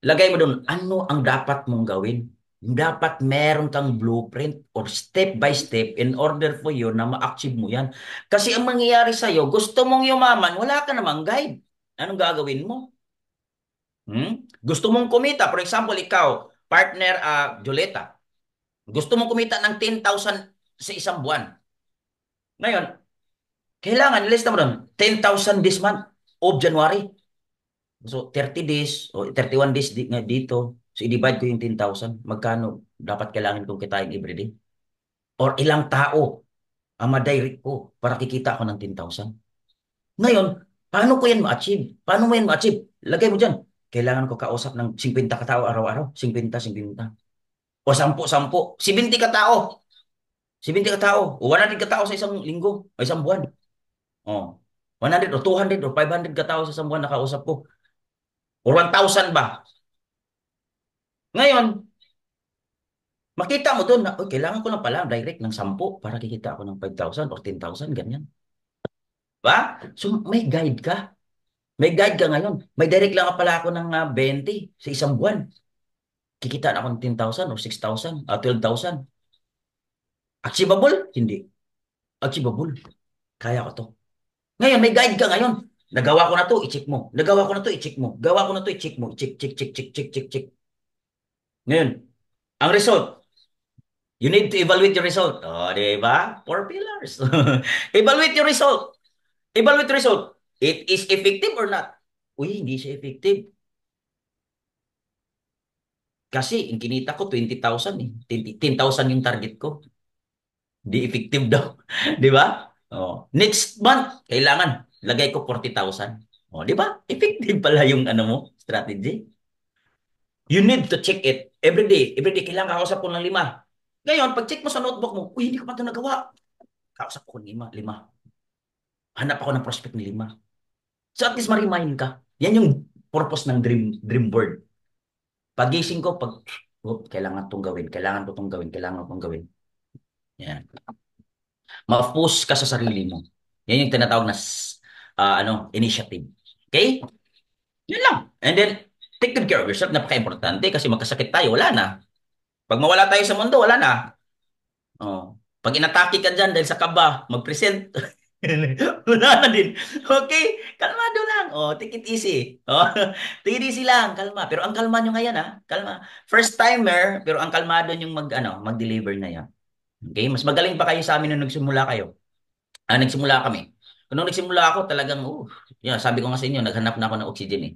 lagay mo doon, ano ang dapat mong gawin? Dapat meron kang blueprint or step by step in order for you na ma-achieve mo yan. Kasi ang mangyayari sa'yo, gusto mong yumaman, wala ka namang guide. Anong gagawin mo? Gusto mong kumita, for example, ikaw, partner Julieta, gusto mong kumita ng 10,000 sa isang buwan. Ngayon, kailangan, lista mo doon, 10,000 this month of January. So, 30 days o 31 days dito. So, i-divide ko yung 10,000. Magkano dapat kailangan kong kitain everyday? Or ilang tao ang ma-direct ko para kikita ako ng 10,000? Ngayon, paano ko yan ma-achieve? Paano mo yan ma-achieve? Lagay mo dyan. Kailangan ko kausap ng 50 katao araw-araw. 50, 50. O 10, 10. 70 katao. 70 katao. O 100 katao sa isang linggo. O isang buwan. O. 100 o 200 o 500 katao sa isang buwan nakausap ko. Or 1,000 ba? Ngayon, makita mo doon na, kailangan ko lang pala direct ng 10 para kikita ako ng 5,000 or 10,000, ganyan. Ba? So, may guide ka. May guide ka ngayon. May direct lang pala ako ng 20 sa isang buwan. Kikita na ako ng 10,000 or 6,000 or 12,000. Achievable? Hindi. Achievable. Kaya ko to. Ngayon, may guide ka ngayon. Nagawa ko na to, i-check mo. Nagawa ko na to, i-check mo. Gawa ko na to, i-check mo. Check, check, check, check, check, check, check. Ngayon, ang result, you need to evaluate your result. O, di ba? Four pillars. Evaluate your result. Evaluate your result. It is effective or not? Uy, hindi siya effective. Kasi, ang kinita ko, 20,000 eh. 10,000 yung target ko. Di effective daw. Di ba? Oh. Next month, kailangan, lagay ko 40,000. Oh, di ba? Effective pala yung ano mo, strategy. You need to check it every day. Every day, kailangan kausap ko ng 5. Ngayon, pag check mo sa notebook mo, uy, hindi ko pa ito nagawa. Kausap ko ng 5, 5. Hanap ako ng prospect ng 5. So at least ma-remind ka. Yan yung purpose ng dream board. Pagising ko, kailangan itong gawin, kailangan ko itong gawin, kailangan ko itong gawin. Yan. Ma-focus ka sa sarili mo. Yan yung tinatawag na initiative. Okay? Yan lang. And then, take good care of yourself. Napaka-importante kasi magkasakit tayo, wala na. Pag mawala tayo sa mundo, wala na. Oh. Pag inatake ka dyan dahil sa kaba, mag-present. Wala na din. Okay? Kalmado lang. Oh, take it easy. Oh, take it easy lang. Kalma. Pero ang kalma nyo ngayon, ha? Kalma. First timer, pero ang kalmado nyo mag-deliver na yan. Okay? Mas magaling pa kayo sa amin nung nagsimula kayo. Nagsimula kami. Nung nagsimula ako, talagang, sabi ko nga sa inyo, naghanap na ako ng oxygen eh.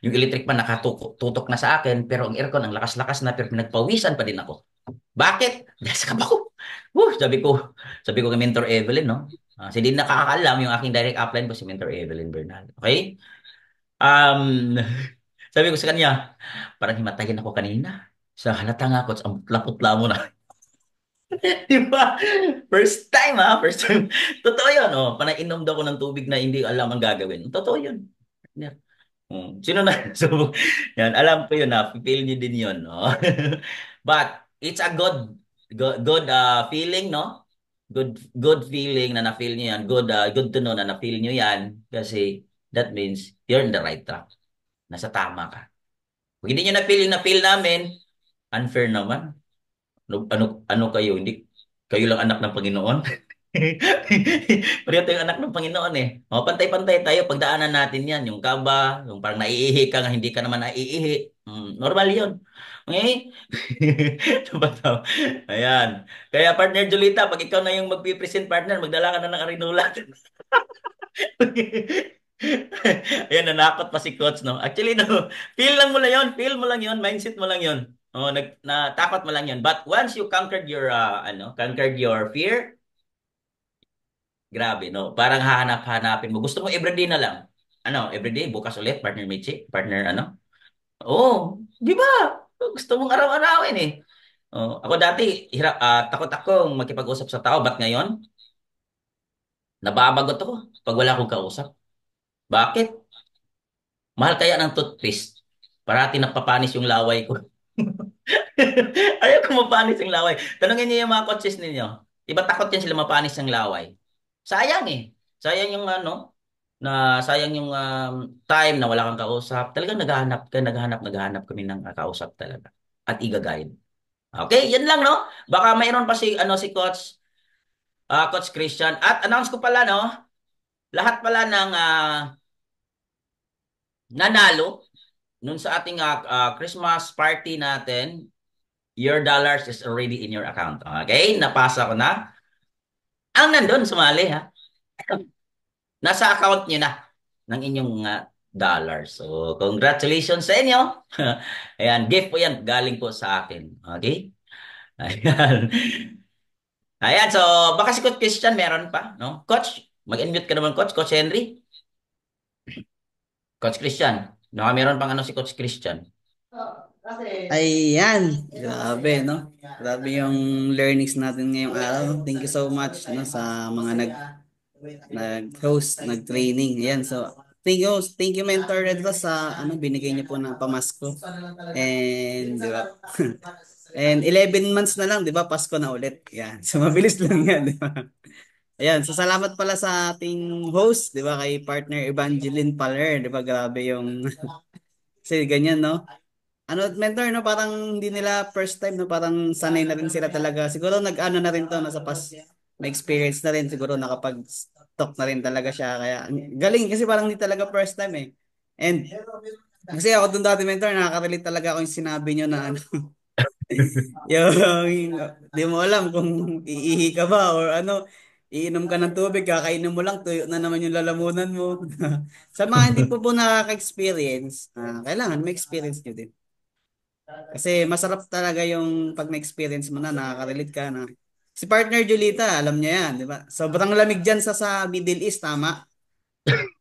Yung electric pan nakatutok na sa akin, pero ang aircon, ang lakas-lakas na, pero nagpawisan pa din ako. Bakit? Dahil sa kaba ko. Sabi ko kay Mentor Evelyn, no? Kasi hindi nakakaalam yung aking direct upline ko si Mentor Evelyn Bernal. Okay? Um, sabi ko sa kanya, parang himatayin ako kanina. Sa halata nga ko, ang putla-putla mo na. Di ba? First time, ha? First time. Totoo yun, oh. Panainom daw ko ng tubig na hindi alam ang gagawin. Totoo yun. Yeah. Sino na? So, yan, alam ko yun na. Feel nyo din yun. No? But, it's a good feeling, no? Good feeling na na-feel nyo yan. Good to know na na-feel nyo yan. Kasi, that means, you're in the right track. Nasa tama ka. Kung hindi nyo na-feel yung na-feel namin, unfair naman. Ano kayo? Hindi kayo lang anak ng Panginoon? Pareho tayong anak ng Panginoon eh. O, pantay-pantay tayo. Pagdaanan natin yan. Yung kaba, yung parang naiihi ka nga, hindi ka naman naiihi. Normal yun. Okay? Tabataw. Ayan. Kaya partner Julita, pag ikaw na yung magpipresent partner, magdala ka na ng Arinola. Ayan, nanakot pa si coach, no? Actually, no, feel lang mo lang yun. Feel mo lang yun. Mindset mo lang yun. Oh, natakot mo lang yun. But once you conquered your fear, grabe, no? Parang hahanap-hanapin mo. Gusto mo everyday na lang. Everyday, bukas ulit, partner Michi, partner Oh, di ba? Gusto mong araw-arawin eh. Oh, ako dati, takot akong makipag-usap sa tao. Ba't ngayon? Nababagot ako pag wala akong kausap. Bakit? Mahal kaya ng toothpaste. Parati napapanis yung laway ko. Ayaw ko mapanis yung laway. Tanungin niyo yung mga coaches ninyo. Diba takot yan sila mapanis ng laway? Sayang eh. Sayang yung sayang yung time na wala kang kausap. Talagang naghahanap kami ng kausap talaga. At iga-guide. Okay, yan lang no. Baka mayroon pa si Coach Christian. At announce ko pala no, lahat pala ng nanalo nun sa ating Christmas party natin, your dollars is already in your account. Okay? Napasa ko na. Ang nandun, sumali ha. Nasa account nyo na ng inyong dollars. So, congratulations sa inyo. Ayan, gift po yan. Galing po sa akin. Okay? Ayan. Ayan, so baka si Coach Christian meron pa, no? Coach, mag-unmute ka naman, Coach. Coach Henry. Coach Christian. Baka meron pang si Coach Christian. Ayan, grabe, no? Grabe yung learnings natin ngayong araw. Thank you so much, no, sa mga nag-host, nag-training. Ayan, so thank you Mentor Redro sa binigay niyo po ng pamasko. And di ba? And 11 months na lang, di ba? Pasko na ulit. Ayan, so mabilis lang yan, di ba? Ayan, so salamat pala sa ating host, di ba, kay partner Evangeline Paler, di ba? Grabe yung kasi ganyan, no? Mentor, no, parang hindi nila first time, no, parang sanay na rin sila talaga. Siguro nag-ano na rin to, may experience na rin siguro nakapag-talk na rin talaga siya. Kaya galing kasi parang hindi talaga first time eh. And kasi ako dun dati mentor, nakaka-relate talaga ako yung sinabi nyo na ano, yung di mo alam kung iihi ka ba or ano, iinom ka ng tubig, kakainin mo lang, tuyo na naman yung lalamunan mo. Sa mga hindi po nakaka-experience, kailangan may experience nyo din. Kasi masarap talaga yung pag na-experience mo na, nakaka-relate ka na. Si partner Julita, alam niya yan, di ba? Sobrang lamig dyan sa Middle East, tama?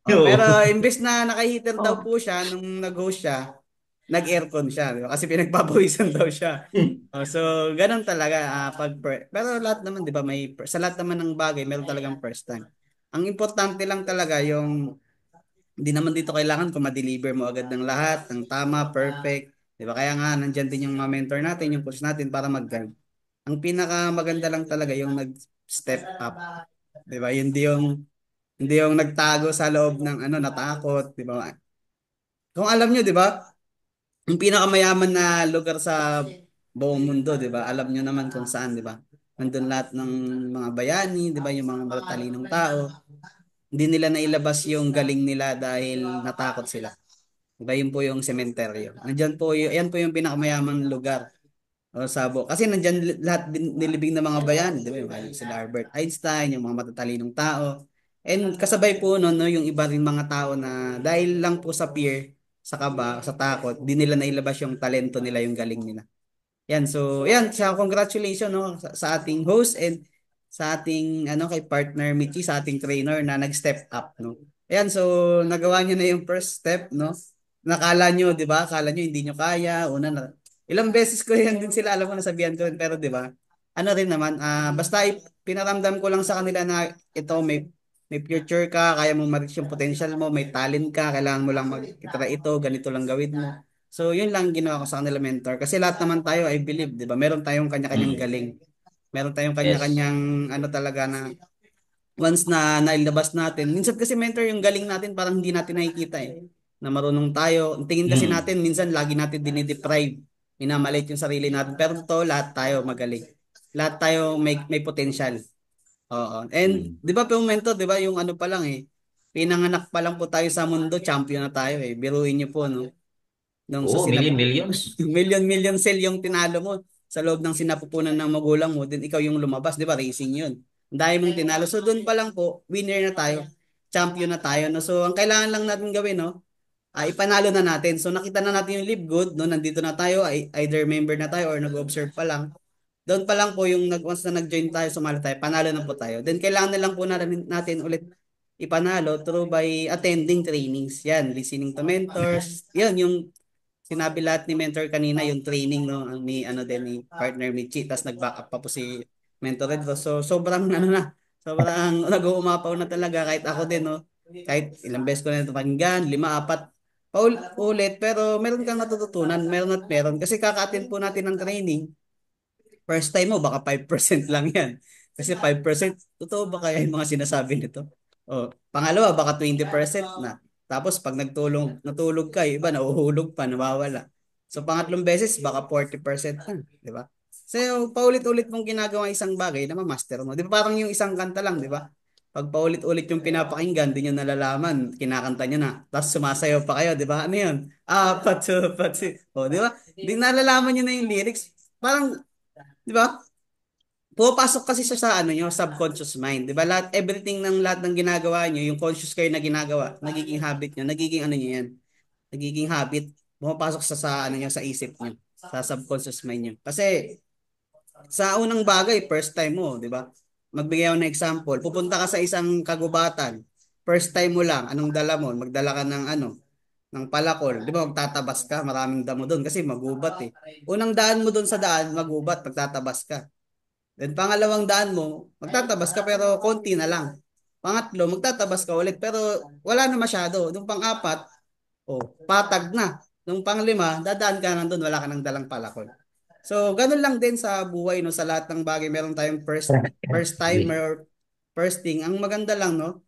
Oh, pero Oo. imbes na naka-heater daw po siya nung nag-host siya, nag-aircon siya, di ba? Kasi pinagpapawisan daw siya. Oh, so, ganun talaga pero lahat naman 'di ba sa lahat naman ng bagay meron talagang first time. Ang importante lang talaga yung hindi naman dito kailangan kung ma-deliver mo agad ng lahat, ng tama, perfect. 'Di ba? Kaya nga nandiyan din yung mga mentor natin, yung coach natin para mag-guide. Ang pinaka maganda lang talaga yung nag-step up. 'Di ba? Hindi yung nagtago sa loob ng ano, natakot, 'di ba? Kung alam nyo, 'di ba? Yung pinakamayaman na lugar sa buong mundo, 'di ba? Alam nyo naman kung saan, 'di ba? Nandun lahat ng mga bayani, 'di ba? Yung mga matatalinong tao. Hindi nila nailabas yung galing nila dahil natakot sila. 'Di ba? Yun po yung sementeryo. Nandiyan po yung, yan po yung pinakamayamang lugar. O sabo. Kasi nandiyan lahat nilibing ng mga bayan, di ba? Yung sila Albert Einstein, yung mga matatalinong tao. And kasabay po no, no, yung iba ring mga tao na dahil lang po sa fear, sa kaba, sa takot, di nila nailabas yung talento nila, yung galing nila. Yan, so yan, congratulations no sa ating host and sa ating ano kay partner Michi, sa ating trainer na nag-step up no. Ayan, so nagawa niyo na yung first step no. Nakala niyo, 'di ba? Akala niyo hindi niyo kaya. Ilang beses ko yan din sila alam ko nasabihan ko pero 'di ba? Ano rin naman, basta pinaramdam ko lang sa kanila na ito may future ka, kaya mo ma-reach yung potential mo, may talent ka, kailangan mo lang mag-try ito, ganito lang gawin mo. So, yun lang ginawa ko sa kanila mentor. Kasi lahat naman tayo, I believe, di ba? Meron tayong kanya-kanyang Mm. galing. Meron tayong Yes. kanya-kanyang ano talaga na once na nailabas natin. Minsan kasi mentor yung galing natin parang hindi natin nakikita eh. Na marunong tayo. Ang tingin kasi Mm. natin minsan lagi natin dinideprive. Minamalit yung sarili natin. Pero to lahat tayo magaling. Lahat tayo may potential. Oo. And Mm. 'di ba po mentor, 'di ba yung ano pa lang eh. Pinanganak pa lang po tayo sa mundo, champion na tayo eh. Biruin niyo po no. Nung sa Oo, millions. million cell yung tinalo mo sa loob ng sinapupunan ng magulang mo, then ikaw yung lumabas, 'di ba? Racing 'yun. Ang dami mong tinalo. So doon pa lang po, winner na tayo. Champion na tayo. No? So ang kailangan lang natin gawin, no? Ipanalo na natin. So nakita na natin yung live good, no? Nandito na tayo, either member na tayo or nag-observe pa lang. Doon pa lang po yung once na nag-join tayo, sumali tayo, panalo na po tayo. Then kailangan na lang po natin ulit ipanalo through by attending trainings. Yan, listening to mentors. Yan, yung sinabi lahat ni mentor kanina, yung training no ni ano din ni partner Michi, tapos nag-back up pa po si mentor Red. So sobrang ano na, sobrang nag-uumapaw na talaga kahit ako din no. Kahit ilang beses ko na ito pakinggan, 5, 4 paulit pero meron kang natututunan, meron at meron kasi kaka-attend po natin ng training. First time mo, baka 5% lang yan. Kasi 5%, totoo ba kaya yung mga sinasabi nito? O, pangalawa, baka 20% na. Tapos pag natulog ka, yung iba nauhulog pa, nawawala. So pangatlong beses, baka 40% na, di ba? So paulit-ulit mong ginagawa isang bagay na ma-master mo. Di ba parang yung isang kanta lang, di ba? Pag paulit-ulit yung pinapakinggan, di nyo nalalaman, kinakanta nyo na. Tapos sumasayaw pa kayo, di ba? Ano yun? Patso, patsi. O, di ba? Di nalalaman nyo na yung lyrics. Parang, di ba? Pumapasok kasi siya sa ano nyo, subconscious mind. 'Di ba? Lahat ng ginagawa niyo, yung conscious kayo na ginagawa, nagiging habit niyo, nagiging ano niyo 'yan. Nagiging habit. Pumapasok sa ano niyo sa isip niyo, sa subconscious mind niyo. Kasi sa unang bagay, first time mo, 'di ba? Magbigay ako ng example. Pupunta ka sa isang kagubatan. First time mo lang, anong dala mo? Magdala ka ng ano, ng palakol. 'Di ba? Magtatabas ka, maraming damo doon kasi magubat eh. Unang daan mo doon sa daan, magubat, pagtatabas ka. Then pangalawang daan mo, magtatabas ka pero konti na lang. Pangatlo, magtatabas ka ulit pero wala na masyado. Nung pang-apat, patag na. Nung panglima, dadaan ka nandun, wala ka nang dalang palakol. So, ganun lang din sa buhay, no, sa lahat ng bagay, meron tayong first timer Sige. or first thing. Ang maganda lang, no,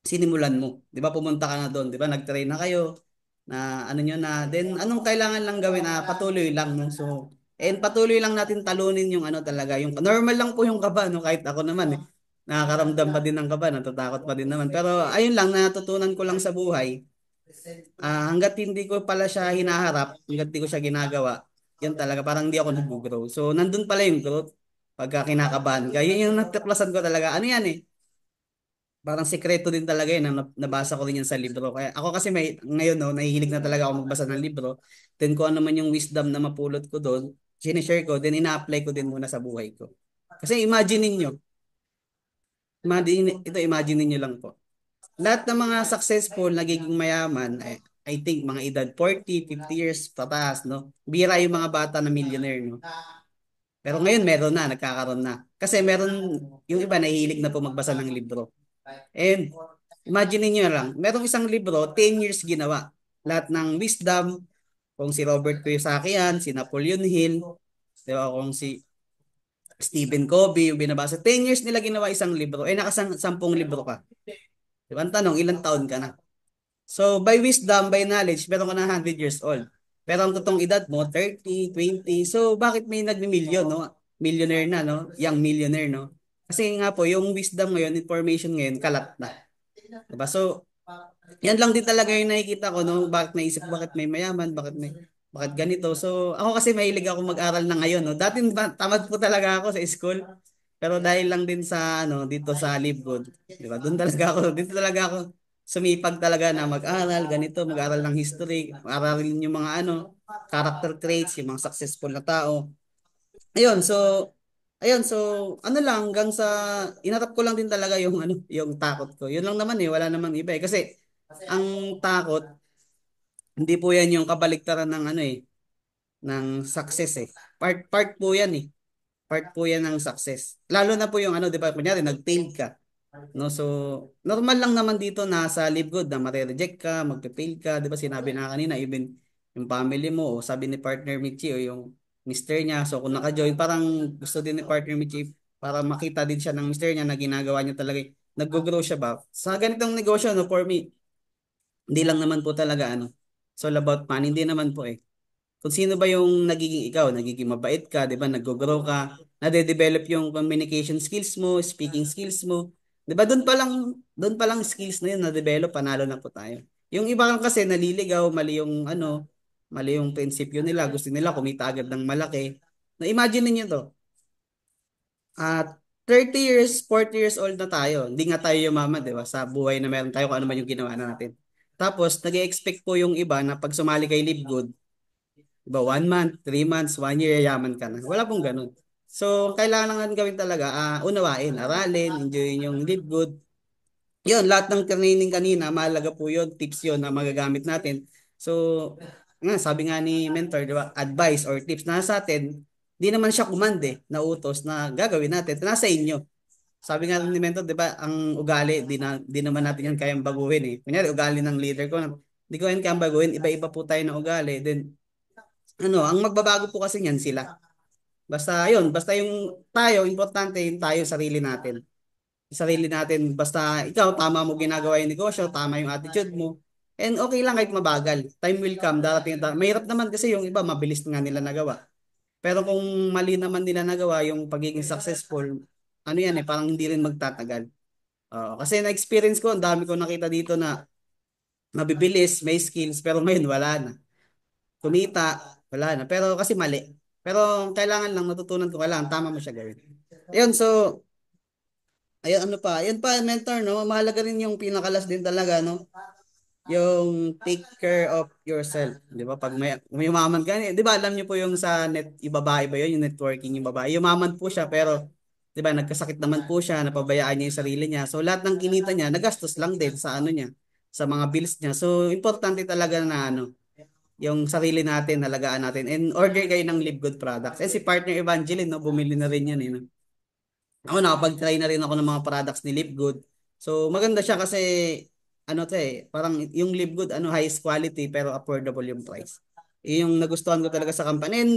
sinimulan mo. 'Di ba pumunta ka na doon, 'di ba? Nag-train na kayo na ano nyo na. Then anong kailangan lang gawin na patuloy lang, no. So, And patuloy lang natin talunin yung ano talaga, yung normal lang po yung kaba, no? Kahit ako naman eh. Nakakaramdam pa din ng kaba, natatakot pa din naman. Pero ayun lang, natutunan ko lang sa buhay. Hanggat hindi ko pala siya hinaharap, hanggat hindi ko siya ginagawa, yun talaga, parang hindi ako nag-grow. So, nandun pala yung growth pagka kinakabahan ka. Yun yung natuklasan ko talaga. Ano yan eh? Parang sekreto din talaga yun. Nabasa ko din yan sa libro. Kaya ako kasi ngayon no, nahihilig na talaga ako magbasa ng libro. Then kung ano man yung wisdom na mapulot ko doon, sinishare ko, then ina-apply ko din muna sa buhay ko. Kasi imagine niyo, imagine niyo lang po. Lahat ng mga successful, nagiging mayaman, I think mga edad 40, 50 years pataas, no? Bira yung mga bata na millionaire, no? Pero ngayon meron na, nagkakaroon na. Kasi meron, yung iba nahihilig na po magbasa ng libro. And imagine niyo lang, merong isang libro, 10 years ginawa. Lahat ng wisdom, kung si Robert Kiyosaki yan, si Napoleon Hill, di ba, kung si Stephen Covey, yung binabasa. 10 years nila ginawa isang libro. Nakasang 10 libro ka. Di ba? Ang tanong, ilang taon ka na? So, by wisdom, by knowledge, meron ka na 100 years old. Pero ang totoong edad mo, 30, 20. So, bakit may nagmi-million, no? Millionaire na, no? Young millionaire, no? Kasi nga po, yung wisdom ngayon, information ngayon, kalat na. Diba? So, yan lang din talaga yung nakikita ko, no? Bakit naisip, bakit may mayaman, bakit ganito. So, ako kasi mahilig ako mag-aral na ngayon, no? Dati tamad po talaga ako sa school. Pero dahil lang din sa ano dito sa Libgood, 'di ba? Doon talaga ako, dito talaga ako sumipag talaga na mag-aral ganito, mag-aral ng history, aralin yung mga ano, character traits, yung mga successful na tao. Ayun, so ano lang hanggang sa inatap ko lang din talaga yung ano, yung takot ko. Yun lang naman eh, wala namang iba eh kasi ang takot hindi po yan yung kabaliktaran ng ano eh, ng success eh. Part po yan eh. Part po yan ng success. Lalo na po yung ano, 'di ba? Kunyari nag-fail ka, no? So, normal lang naman dito na sa live good na mare-reject ka, magpe-fail ka, 'di ba? Sinabi na kanina even yung family mo o sabi ni partner Michi o yung mister niya. So, kung naka-join, parang gusto din ni partner Michi para makita din siya ng mister niya na ginagawa niya talaga, nag-grow siya ba? Sa ganitong negosyo, no, for me, hindi lang naman po talaga ano. It's all about money, hindi naman po eh kung sino ba yung nagiging ikaw, nagiging mabait ka, 'di ba? Naggo-grow ka, nade-develop yung communication skills mo, speaking skills mo. 'Di ba? Doon pa lang skills na yun na-develop, panalo na po tayo. Yung iba lang kasi naliligaw, mali yung ano, mali yung prinsipyo nila, gusto nila kumita agad ng malaki. Na imagine niyo to. At 30 years, 40 years old na tayo. Hindi nga tayo yumaman, 'di ba? Sa buhay na meron tayo kung ano man yung ginawa natin. Tapos, nag-expect po yung iba na pag sumali kay Live Good, diba, 1 month, 3 months, 1 year, yaman ka na. Wala pong ganun. So, kailangan lang natin gawin talaga, unawain, aralin, enjoyin yung live good. Yun, lahat ng training kanina, mahalaga po yun, tips yun na magagamit natin. So, nga, sabi nga ni mentor, di ba, advice or tips na sa atin, di naman siya command na utos na gagawin natin. Nasa inyo. Sabi nga ni mentor, di ba, ang ugali, di naman natin yan kayang baguhin eh. Kunyari, ugali ng leader ko, di ko yan kayang baguhin, iba-iba po tayo ng ugali. Then, ano, ang magbabago po kasi niyan sila. Basta yung tayo, importante yung tayo, sarili natin. Sarili natin, basta ikaw, tama mo ginagawa yung negosyo, tama yung attitude mo. And okay lang kahit mabagal. Time will come, darating. Mahirap naman kasi yung iba, mabilis nga nila nagawa. Pero kung mali naman nila nagawa yung pagiging successful, ano yan eh, parang hindi rin magtatagal. Kasi na-experience ko, ang dami ko nakita dito na mabibilis, may skills, pero ngayon wala na kumita, wala na. Pero kasi mali. Pero kailangan lang, natutunan ko kailangan, tama mo siya gawin. Ayun, so, ayun, ano pa, ayun pa, mentor, no? Mahalaga rin yung pinakalas din talaga, no? Yung take care of yourself. Di ba? Pag may umaman ka, di ba, alam niyo po yung sa yung babae ba yun, yung networking yung babae. Yumaman po siya, pero, di ba, nagkasakit naman po siya, napabayaan niya yung sarili niya. So, lahat ng kinita niya, nagastos lang din sa ano niya, sa mga bills niya. So, importante talaga na, ano, yung sarili natin, halagaan natin. And order kayo ng Live Good products. Eh si partner Evangeline, no, bumili na rin yan. No? Ako nakapag-try na rin ako ng mga products ni Live Good. So maganda siya kasi ano to eh, parang yung Live Good, ano, highest quality pero affordable yung price. Yung nagustuhan ko talaga sa company. And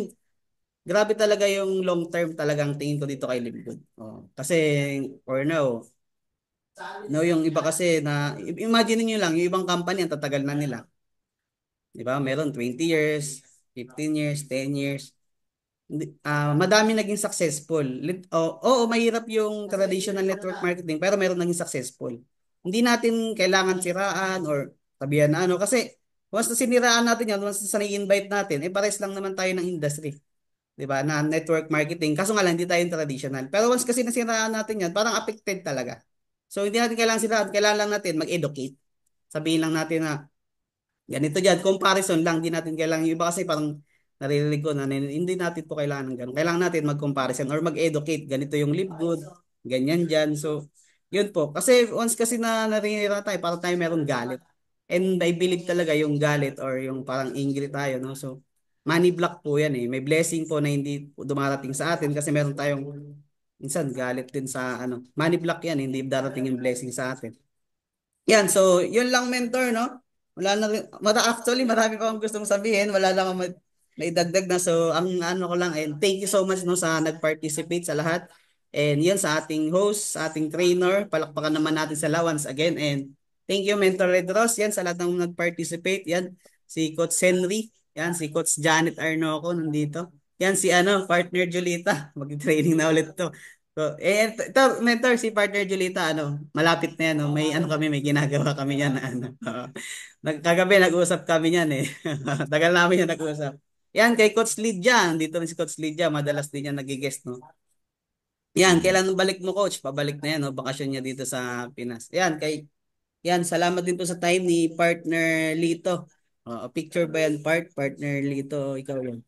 grabe talaga yung long term talagang tingin ko dito kay Live Good. Kasi for now, no, yung iba kasi na, imagine niyo lang, yung ibang company, ang tatagal na nila. Di ba? Meron 20 years, 15 years, 10 years. Madami naging successful. Oo, mahirap yung traditional network marketing pero meron naging successful. Hindi natin kailangan siraan or sabihan na ano kasi once na siniraan natin yan, once na invite natin, pares lang naman tayo ng industry. 'Di ba? Na network marketing. Kaso nga lang hindi tayo yung traditional. Pero once kasi nasiraan natin yan, parang affected talaga. So hindi natin kailangan siraan, kailangan lang natin mag-educate. Sabihin lang natin na ganito dyan, comparison lang, hindi natin kailangan yung iba kasi parang naririnig ko na hindi natin po kailangan ng ganun. Kailangan natin mag-comparison or mag-educate. Ganito yung live good, ganyan dyan. So, yun po. Kasi once kasi na narinira tayo, parang tayo meron galit. And I believe talaga yung galit or yung parang angry tayo, no? So, money block po yan eh. May blessing po na hindi po dumarating sa atin kasi meron tayong minsan galit din sa ano. Money block yan, hindi darating yung blessing sa atin. Yan, so yun lang mentor, no? Wala na rin, actually marami pa akong gustong sabihin, wala lang akong maidagdag na. So ang ano ko lang, and thank you so much no sa nag-participate sa lahat. And yun sa ating host, sa ating trainer, palakpakan naman natin sa once again. And thank you Mentor Red Rose, yan sa lahat ng nag-participate. Yan, si Coach Henry, yan, si Coach Janet Arnoco nandito. Yan si ano, partner Julita, mag-training na ulit to. So, ito, mentor, si partner Julita, ano, malapit na yan, no? May ano kami, may ginagawa kami yan, ano. Kagabi, nag-usap kami yan, eh. Tagal namin yan nag-usap. Yan, kay Coach Lydia, dito rin si Coach Lydia, madalas din yan nag-guest, no? Yan, kailan balik mo, Coach? Pabalik na yan, no? Bakasyon niya dito sa Pinas. Yan, salamat din po sa time ni partner Lito. Picture ba yan, partner Lito, ikaw yan.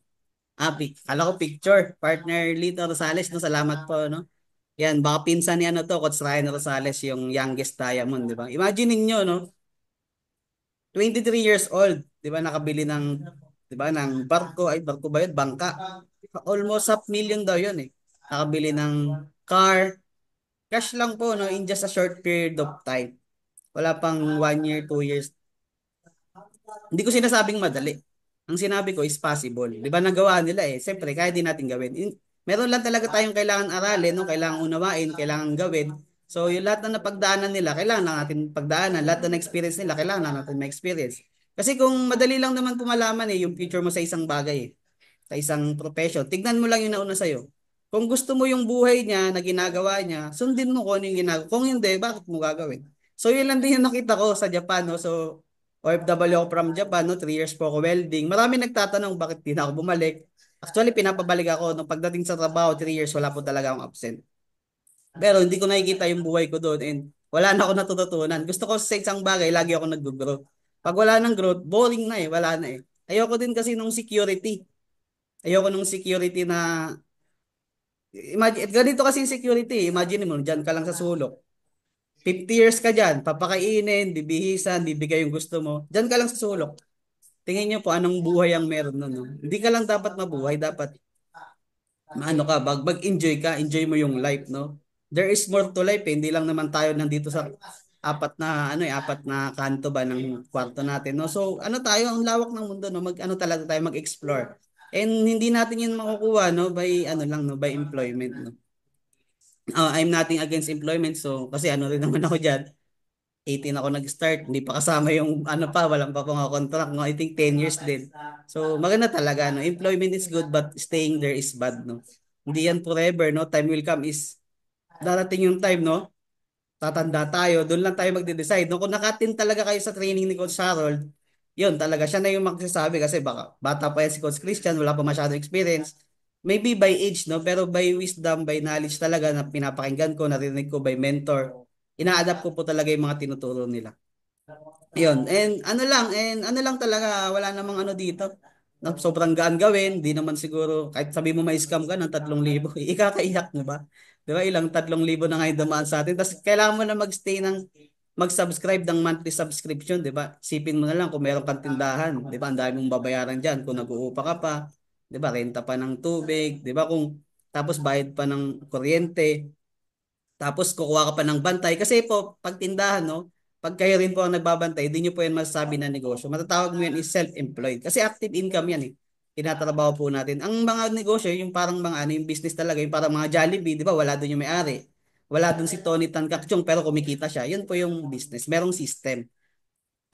Kala ko picture, partner Lito Rosales, no? Salamat po, no? Yan, baka pinsan niya to, Coach Ryan Rosales, yung youngest diamond, di ba? Imagine niyo no? 23 years old, di ba? Nakabili ng, di ba, ng barko ba yun? Bangka. Almost $500,000 daw yun eh. Nakabili ng car. Cash lang po, no? In just a short period of time. Wala pang 1 year, 2 years. Hindi ko sinasabing madali. Ang sinabi ko is possible. Di ba nagawa nila eh. Siyempre, kaya din natin gawin. Meron lang talaga tayong kailangan aralin, no? Kailangan unawain, kailangan gawin. So, yung lahat na napagdaanan nila, kailangan lang natin pagdaanan. Lahat na na-experience nila, kailangan lang natin ma-experience. Kasi kung madali lang naman pumalaman eh, yung future mo sa isang bagay eh, sa isang profession, tignan mo lang yung nauna sa'yo. Kung gusto mo yung buhay niya na ginagawa niya, sundin mo kung ano yung ginagawa. Kung hindi, bakit mo gagawin? So, yun lang din yung nakita ko sa Japan, no? So, OFW ako from Japan, no? 3 years po ako welding. Marami nagtatanong bakit di na ako bumalik. Actually, pinapabalik ako. Nung pagdating sa trabaho, 3 years, wala po talaga akong absent. Pero hindi ko nakikita yung buhay ko doon and wala na ako natututunan. Gusto ko sa isang bagay, lagi ako nag-grow. Pag wala ng growth, boring na eh, wala na eh. Ayoko din kasi nung security. Ayoko nung security na, imagine, ganito kasi yung security. Imagine mo, dyan ka lang sa sulok. 50 years ka dyan, papakainin, bibihisan, bibigay yung gusto mo. Dyan ka lang sa sulok. Tingin nyo po anong buhay ang meron nun. No? Hindi ka lang dapat mabuhay, dapat maano ka, mag-enjoy ka, enjoy mo yung life, no? There is more to life, eh. Hindi lang naman tayo nandito sa apat na kanto ba ng kwarto natin, no? So, ano tayo, ang lawak ng mundo, no? Ano talaga tayo mag-explore. And hindi natin yun makukuha, no? By ano lang, no? By employment, no? I'm nothing against employment, so kasi ano rin naman ako diyan. 18 ako nag-start, hindi pa kasama yung ano pa, walang pa pang contract, no? I think 10 years din. So, maganda talaga, no? Employment is good, but staying there is bad, no? Hindi yan forever, no? Time will come is, darating yung time, no? Tatanda tayo, doon lang tayo magde-decide. No? Kung nakatin talaga kayo sa training ni Coach Harold, yun talaga, siya na yung magsasabi kasi baka bata pa yan si Coach Christian, wala pa masyadong experience. Maybe by age, no? Pero by wisdom, by knowledge talaga na pinapakinggan ko, narinig ko by mentor, ina-adapt ko po talaga yung mga tinuturo nila. Yun, and ano lang talaga, wala namang ano dito. Na sobrang gaan gawin, di naman siguro, kahit sabi mo may scam ka ng 3,000, ikakaiyak mo ba? Di ba, ilang 3,000 na ngayon dumaan sa atin. Tapos kailangan mo na mag-subscribe ng monthly subscription, di ba? Sipin mo na lang kung meron kang tindahan, di ba? Ang dami mong babayaran dyan kung nag-uupa ka pa, di ba? Renta pa ng tubig, di ba? Tapos bayad pa ng kuryente, tapos kukuha ka pa ng bantay. Kasi po, pag tindahan, no, pag kayo rin po ang nagbabantay, hindi nyo po yan masasabi na negosyo. Matatawag mo yan is self-employed. Kasi active income yan eh. Tinatrabaho po natin. Ang mga negosyo, yung parang mga ano, yung business talaga, yung parang mga Jollibee, di ba? Wala doon yung may-ari. Wala doon si Tony Tan Kakchong, pero kumikita siya. Yun po yung business. Merong system.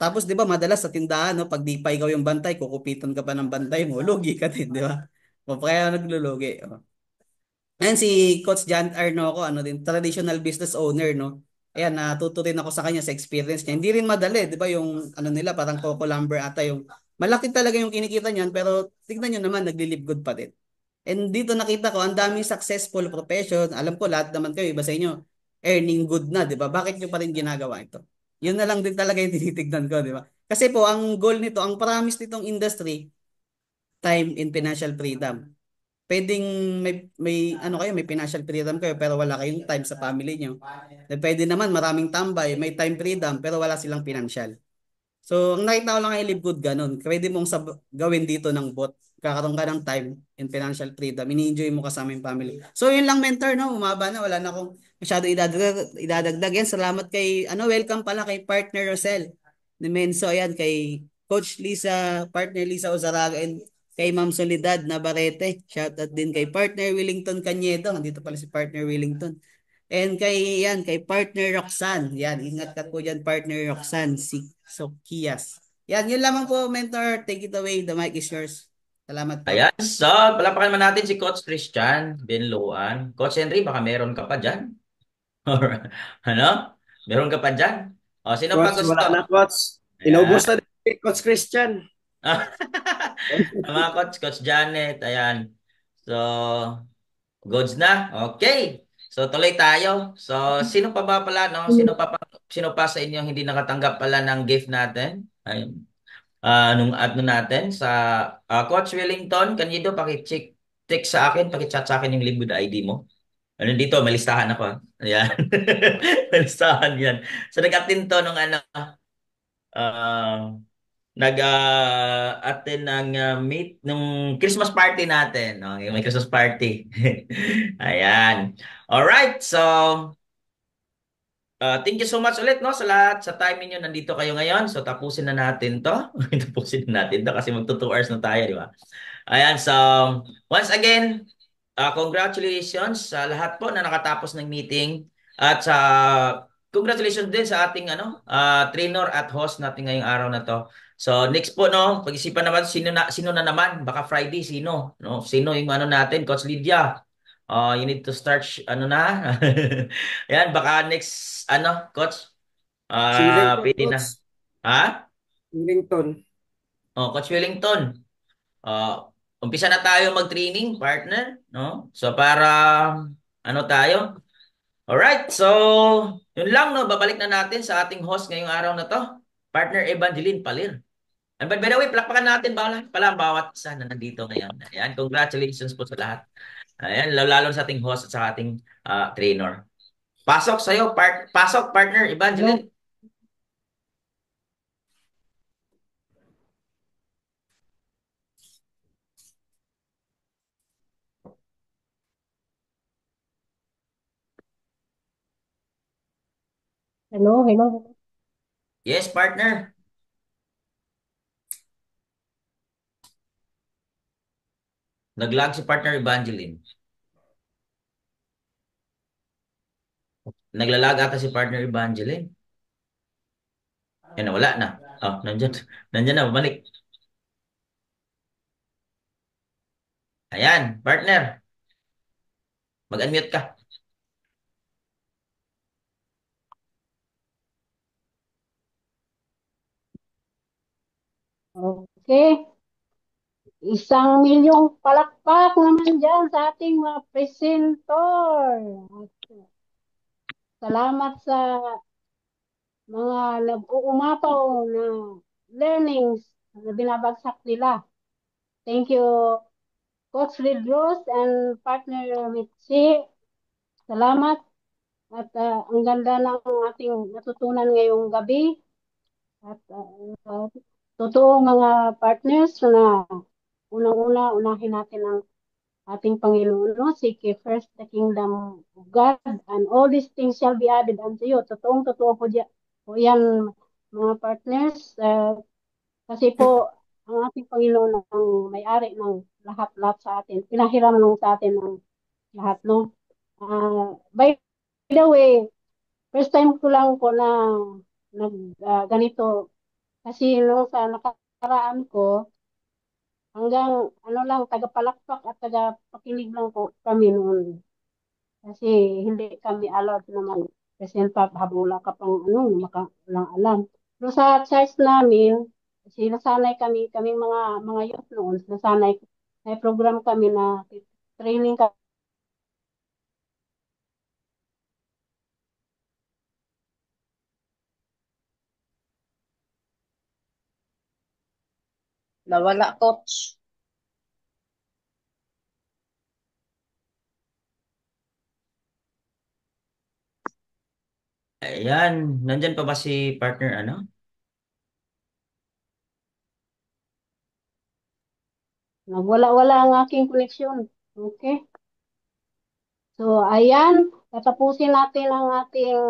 Tapos 'di ba madalas sa tindahan no pag di pa ikaw yung bantay, kukupitan ka pa ng bantay mo, lugi ka din, 'di ba? O kaya naglulugi. O. Ayan si Coach John Arnoco, ano din, traditional business owner, no? Ayan, natuto rin ako sa kanya sa experience niya. Hindi rin madali, di ba? Yung ano nila, parang Coco Lumber ata yung malaki talaga yung kinikita niyan, pero tignan nyo naman, nagli-live good pa din. And dito nakita ko, ang daming successful profession. Alam ko, lahat naman kayo, iba sa inyo, earning good na, di ba? Bakit nyo pa rin ginagawa ito? Yun na lang din talaga yung tinitignan ko, di ba? Kasi po, ang goal nito, ang promise nitong industry, time and financial freedom. Pwedeng may ano kayo, may financial freedom kayo pero wala kayong time sa family niyo. Pwede naman maraming tambay, may time freedom pero wala silang financial. So, ang nakita ko lang kay Live Good ganun. Pwede mong gawin dito ng bot. Kakaroon ka ng time and financial freedom. Ini-enjoy mo kasama yung family. So, yun lang mentor, no? Umaba na. Wala na akong masyado idadagdag. Yan, salamat kay, welcome pala kay partner Rosel ni Menso. Ayan, kay Coach Lisa, partner Lisa Ozaraga, and kay Ma'am Soledad Navarrete. Shout out din kay partner Willington Cañedo. Nandito pala si partner Willington. And kay partner Roxanne. Yan, ingat ka po dyan, partner Roxanne, si Sokias. Yan, yun lamang po, mentor. Take it away. The mic is yours. Salamat po. Ayan, so palapakan naman natin si Coach Christian Benloan. Coach Henry, baka meron ka pa dyan? Or ano? Meron ka pa dyan? O, sino pa Coach, gusto? wala na, Coach. Ayan. Inubos na din ni Coach Christian. Mga coach, Coach Janet, ayan. So, goods na? Okay. So, tuloy tayo. So, sino pa ba pala, no? Sino pa sa inyo hindi nakatanggap pala ng gift natin? Ayun. Nung ano natin sa Coach Wellington, kanino paki-check text sa akin, paki-chat sa akin yung Live with ID mo. Ano dito, may listahan ako. Ayan. May listahan yan. So, nag-attend to nung ano, ah, nag-attend ng meet nung Christmas party natin. No? Yung may Christmas party. Ayan. Alright, so thank you so much ulit no sa lahat sa time niyo nandito kayo ngayon. So tapusin na natin 'to. Tapusin na natin 'to kasi magto 2 hours na tayo, di ba? Ayan, so once again, congratulations sa lahat po na nakatapos ng meeting at sa congratulations din sa ating trainer at host natin ngayong araw na 'to. So next po no, pag-isipan naman sino na naman, baka Friday sino, no? Sino yung ano natin, Coach Lydia. You need to start ano na. Yan, baka next coach, Si Wellington, pwede na. Coach. Ha? Wellington. Oh, Coach Wellington. Umpisa na tayo mag-training, partner, no? So para ano tayo? Alright, so yun lang no, babalik na natin sa ating host ngayong araw na to, partner Evangeline Palir. And by the way, palakpakan natin pala ang bawat isa na nandito ngayon. Ayan, congratulations po sa lahat. Ayan, lalo sa ating host at sa ating trainer. Pasok sa'yo, pasok partner Evangeline. Hello, hello. Yes, partner. Nag-lag si partner Evangeline. Naglalag ata si partner Evangeline. Wala na. Oh, nandyan. Nandyan na, bumalik. Ayan, partner. Mag-unmute ka. Okay. 1 milyong palakpak naman dyan sa ating mga presenter. Salamat sa mga nag-uumapaw na learnings na binabagsak nila. Thank you, Coach Redros and partner Mitzi. Salamat at ang ganda ng ating natutunan ngayong gabi. At totoo mga partners na unang-una, unahin natin ang ating Panginoon, no? Seek ye first the kingdom of God and all these things shall be added unto you. Totoo po, po yan mga partners. Kasi po, ang ating Panginoon ang may-ari ng lahat-lahat sa atin. Pinahiram lang sa atin ng lahat, no? By the way, first time ko lang po na ganito. Kasi no, sa nakaraan ko, hanggang ano lang, tagapalakpak at tagapakinig lang po kami noon. Kasi hindi kami allowed naman. Kasi habula ka pang ano, walang alam. Pero sa church namin, sinasanay kaming mga youth noon, sinasanay, may program kami na training kami. Nawala, coach. Ayan, nandyan pa ba si partner ano? Nagwala-wala ang aking connection. Okay? So, ayan, tatapusin natin ang ating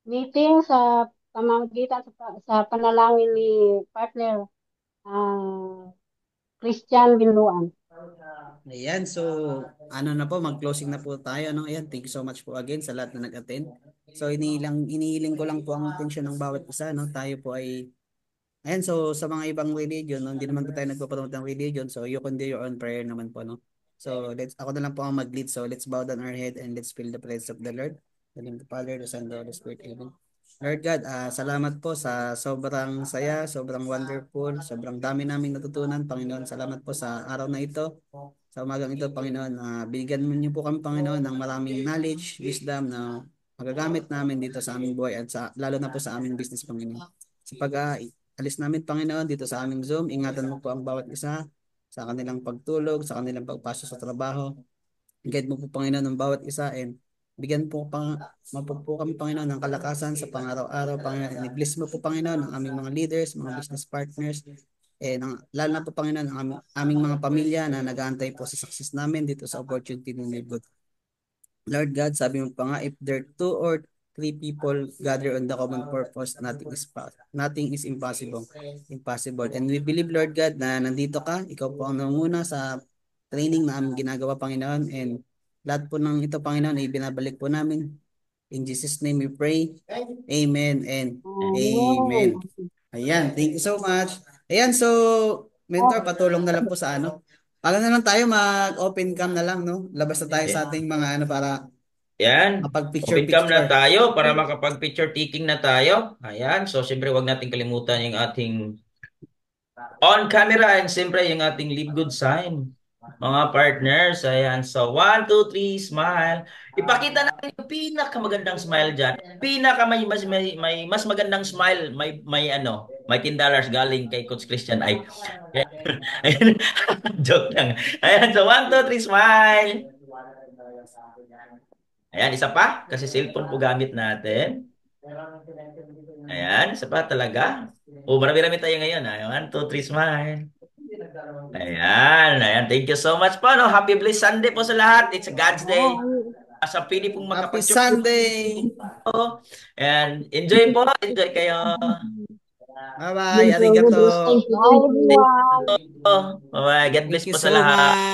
meeting sa pamamagitan sa panalangin ni partner Christian Binluan. Ayan, so ano na po, mag-closing na po tayo. No? Ayan, thank you so much po again sa lahat na nag-attend. So inihiling ko lang po ang atensyon ng bawat isa. No? Tayo po ay, ayan, so sa mga ibang religion, no? Hindi naman po tayo nagpapromote ng religion. So you can do your own prayer naman po. No? So ako na lang po ang mag-lead. So let's bow down our head and let's feel the presence of the Lord. The name of the Father, the Son, the Holy Spirit. Amen. Lord God, salamat po sa sobrang saya, sobrang wonderful, sobrang dami naming natutunan, Panginoon. Salamat po sa araw na ito. Sa umagang ito, Panginoon, bigyan mo niyo po kami, Panginoon, ng maraming knowledge, wisdom na magagamit namin dito sa aming buhay at lalo na po sa aming business, Panginoon. Sa alis namin, Panginoon, dito sa aming Zoom, ingatan mo po ang bawat isa sa kanilang pagtulog, sa kanilang pagpasok sa trabaho. Guide mo po, Panginoon, ng bawat isa and bigyan po mapo po kami, Panginoon, ng kalakasan sa pang-araw-araw, Panginoon. I-bless mo po, Panginoon, ang aming mga leaders, mga business partners, lalo na po, Panginoon, ang aming mga pamilya na nag-aantay po sa success namin dito sa opportunity ng Lord. Lord God, sabi mo pa nga, if there are two or three people gather on the common purpose, nothing is impossible. Impossible. And we believe, Lord God, na nandito ka, ikaw po ang nanguna sa training na aming ginagawa, Panginoon. And lahat po ng ito, Panginoon, ay binabalik po namin. In Jesus' name we pray. Amen and Amen. amen. Ayan, thank you so much. Ayan, so, mentor, patulong na lang po sa ano. Paano na lang tayo mag-open cam na lang, no? Labas na tayo sa Yeah. ating mga ano para Yan. Open cam na makapag-picture-picture. tayo para makapag-picture taking na tayo. Ayan. So, siyempre, wag natin kalimutan yung ating on camera and siyempre, yung ating live good sign. Mga partners, ayan. So, 1, 2, 3, smile. Ipakita natin yung pinakamagandang smile dyan. May mas magandang smile. May ano, may $10 galing kay Coach Christian. Ayan. Joke lang. Ayan. So, 1, 2, 3, smile. Ayan, isa pa. Kasi cellphone po gamit natin. Ayan, isa pa talaga. Marami-rami tayo ngayon. 1, 2, 3, smile. Ayan. Thank you so much po. No? Happy blessed Sunday po sa lahat. It's a God's Day. Sa pili pong Happy makapag-church Sunday! po. And enjoy po. Enjoy kayo. Bye-bye, arigato! Bye, everyone. Bye-bye. God bless Thank you po sa so lahat. much!